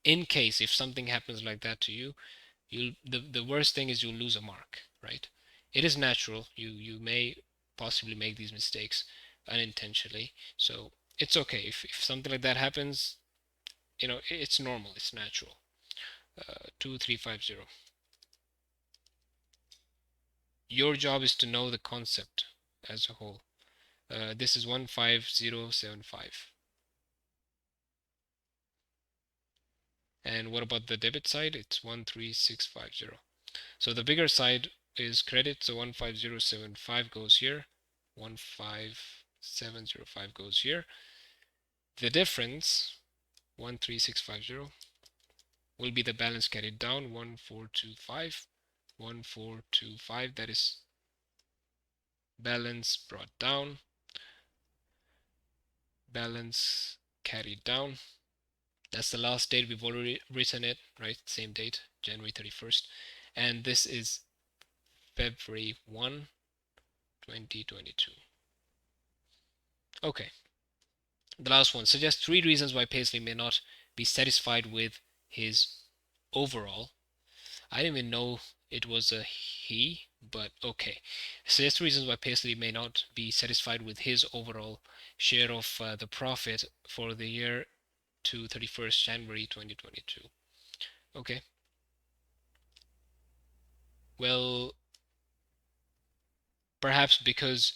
In case if something happens like that to you, the worst thing is you'll lose a mark, right? It is natural. You may possibly make these mistakes unintentionally. So it's okay. If something like that happens, it's normal, it's natural. 2350. Your job is to know the concept as a whole. This is 15075. And what about the debit side? It's 13650. So the bigger side is credit, so 15075 goes here, 15705 goes here. The difference, 13650, will be the balance carried down, 1425, 1425, that is balance brought down, balance carried down. That's the last date. We've already written it, right? Same date, January 31st. And this is February 1, 2022. Okay. The last one. Suggest 3 reasons why Paisley may not be satisfied with his overall. I didn't even know it was a he, but okay. Suggest reasons why Paisley may not be satisfied with his overall share of the profit for the year to 31st January 2022. Okay. Well, perhaps because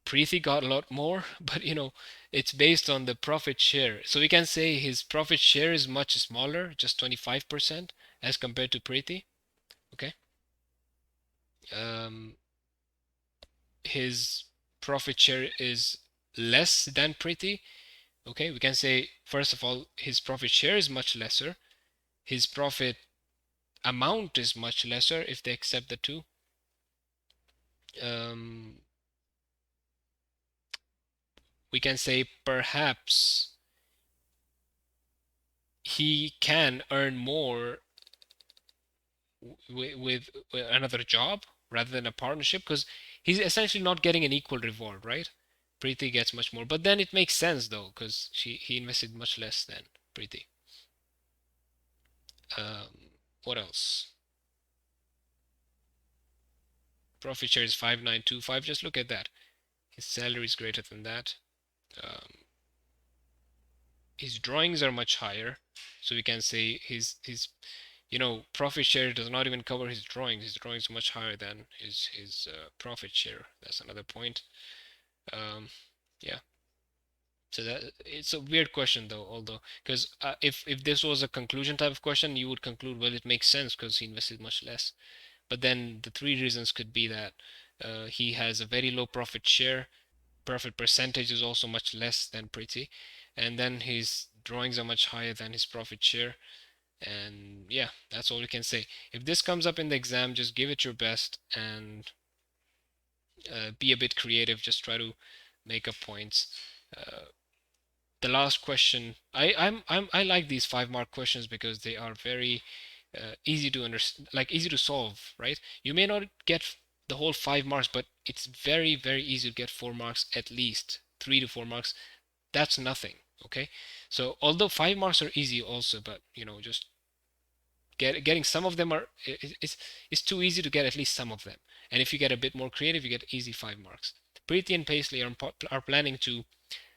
Preeti got a lot more, but it's based on the profit share. So we can say his profit share is much smaller, just 25% as compared to Preeti. Okay. Um, his profit share is less than Preeti. Okay, we can say first of all his profit share is much lesser. His profit amount is much lesser if they accept the two. Um, we can say perhaps he can earn more with another job rather than a partnership because he's essentially not getting an equal reward, right? Preeti gets much more, but then it makes sense though because he invested much less than Preeti. What else? Profit share is 5925. Just look at that. His salary is greater than that. Um, his drawings are much higher, so we can say his profit share does not even cover his drawings. His drawings are much higher than his profit share. That's another point. Yeah. So that it's a weird question though, although because if this was a conclusion type of question, you would conclude, well, it makes sense because he invested much less. But then the 3 reasons could be that he has a very low profit share, profit percentage is also much less than Pretty, and then his drawings are much higher than his profit share. And yeah, that's all we can say. If this comes up in the exam, just give it your best and Be a bit creative. Just try to make up points. Uh, the last question, I like these 5 mark questions because they are very easy to understand, like easy to solve, right? You may not get the whole 5 marks, but it's very easy to get 4 marks, at least 3 to 4 marks. That's nothing. Okay, so although 5 marks are easy also, but just getting some of them are it's too easy to get at least some of them. And if you get a bit more creative, you get easy 5 marks. Preeti and Paisley are planning to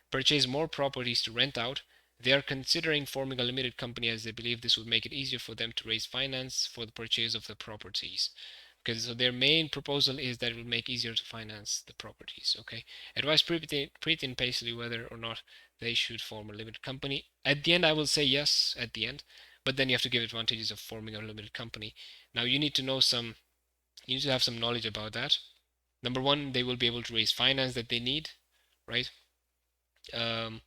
purchase more properties to rent out. They are considering forming a limited company as they believe this would make it easier for them to raise finance for the purchase of the properties. Okay, so their main proposal is that it will make easier to finance the properties. Okay, advise Preeti and Paisley whether or not they should form a limited company. At the end, I will say yes at the end, but then you have to give advantages of forming a limited company. Now you need to know you need to have some knowledge about that. Number one, they will be able to raise finance that they need, right? Um,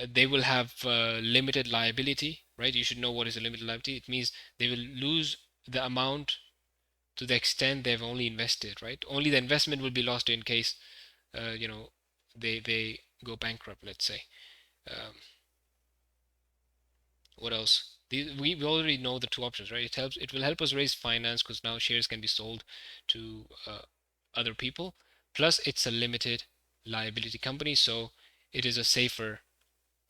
they will have limited liability, right? You should know what is a limited liability. It means they will lose the amount to the extent they've only invested, right? Only the investment will be lost in case, uh, you know, they go bankrupt, let's say. Um, what else? We already know the 2 options, right? It will help us raise finance because now shares can be sold to other people. Plus, it's a limited liability company, so it is a safer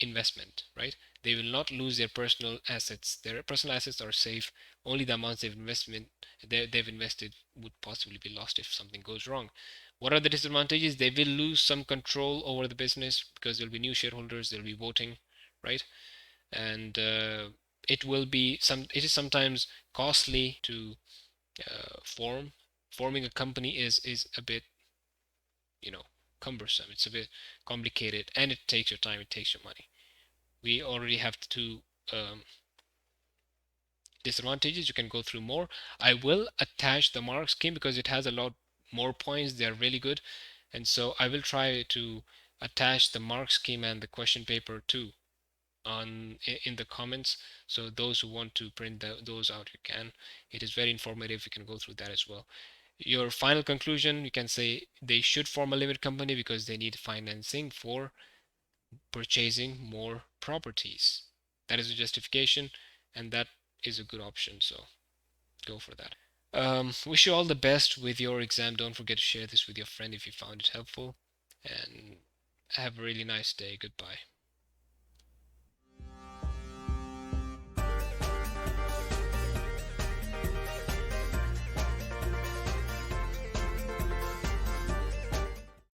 investment, right? They will not lose their personal assets. Their personal assets are safe. Only the amounts they've invested would possibly be lost if something goes wrong. What are the disadvantages? They will lose some control over the business because there'll be new shareholders. They'll be voting, right? And it is sometimes costly to form. Forming a company is a bit, you know, cumbersome. It's a bit complicated, and it takes your time. It takes your money. We already have 2 disadvantages. You can go through more. I will attach the mark scheme because it has a lot more points. They're really good. And so I will try to attach the mark scheme and the question paper too in the comments. So those who want to print those out, you can. It is very informative. You can go through that as well. Your final conclusion, you can say they should form a limited company because they need financing for purchasing more properties. That is a justification, and that is a good option. So go for that. Wish you all the best with your exam. Don't forget to share this with your friend if you found it helpful. And have a really nice day. Goodbye.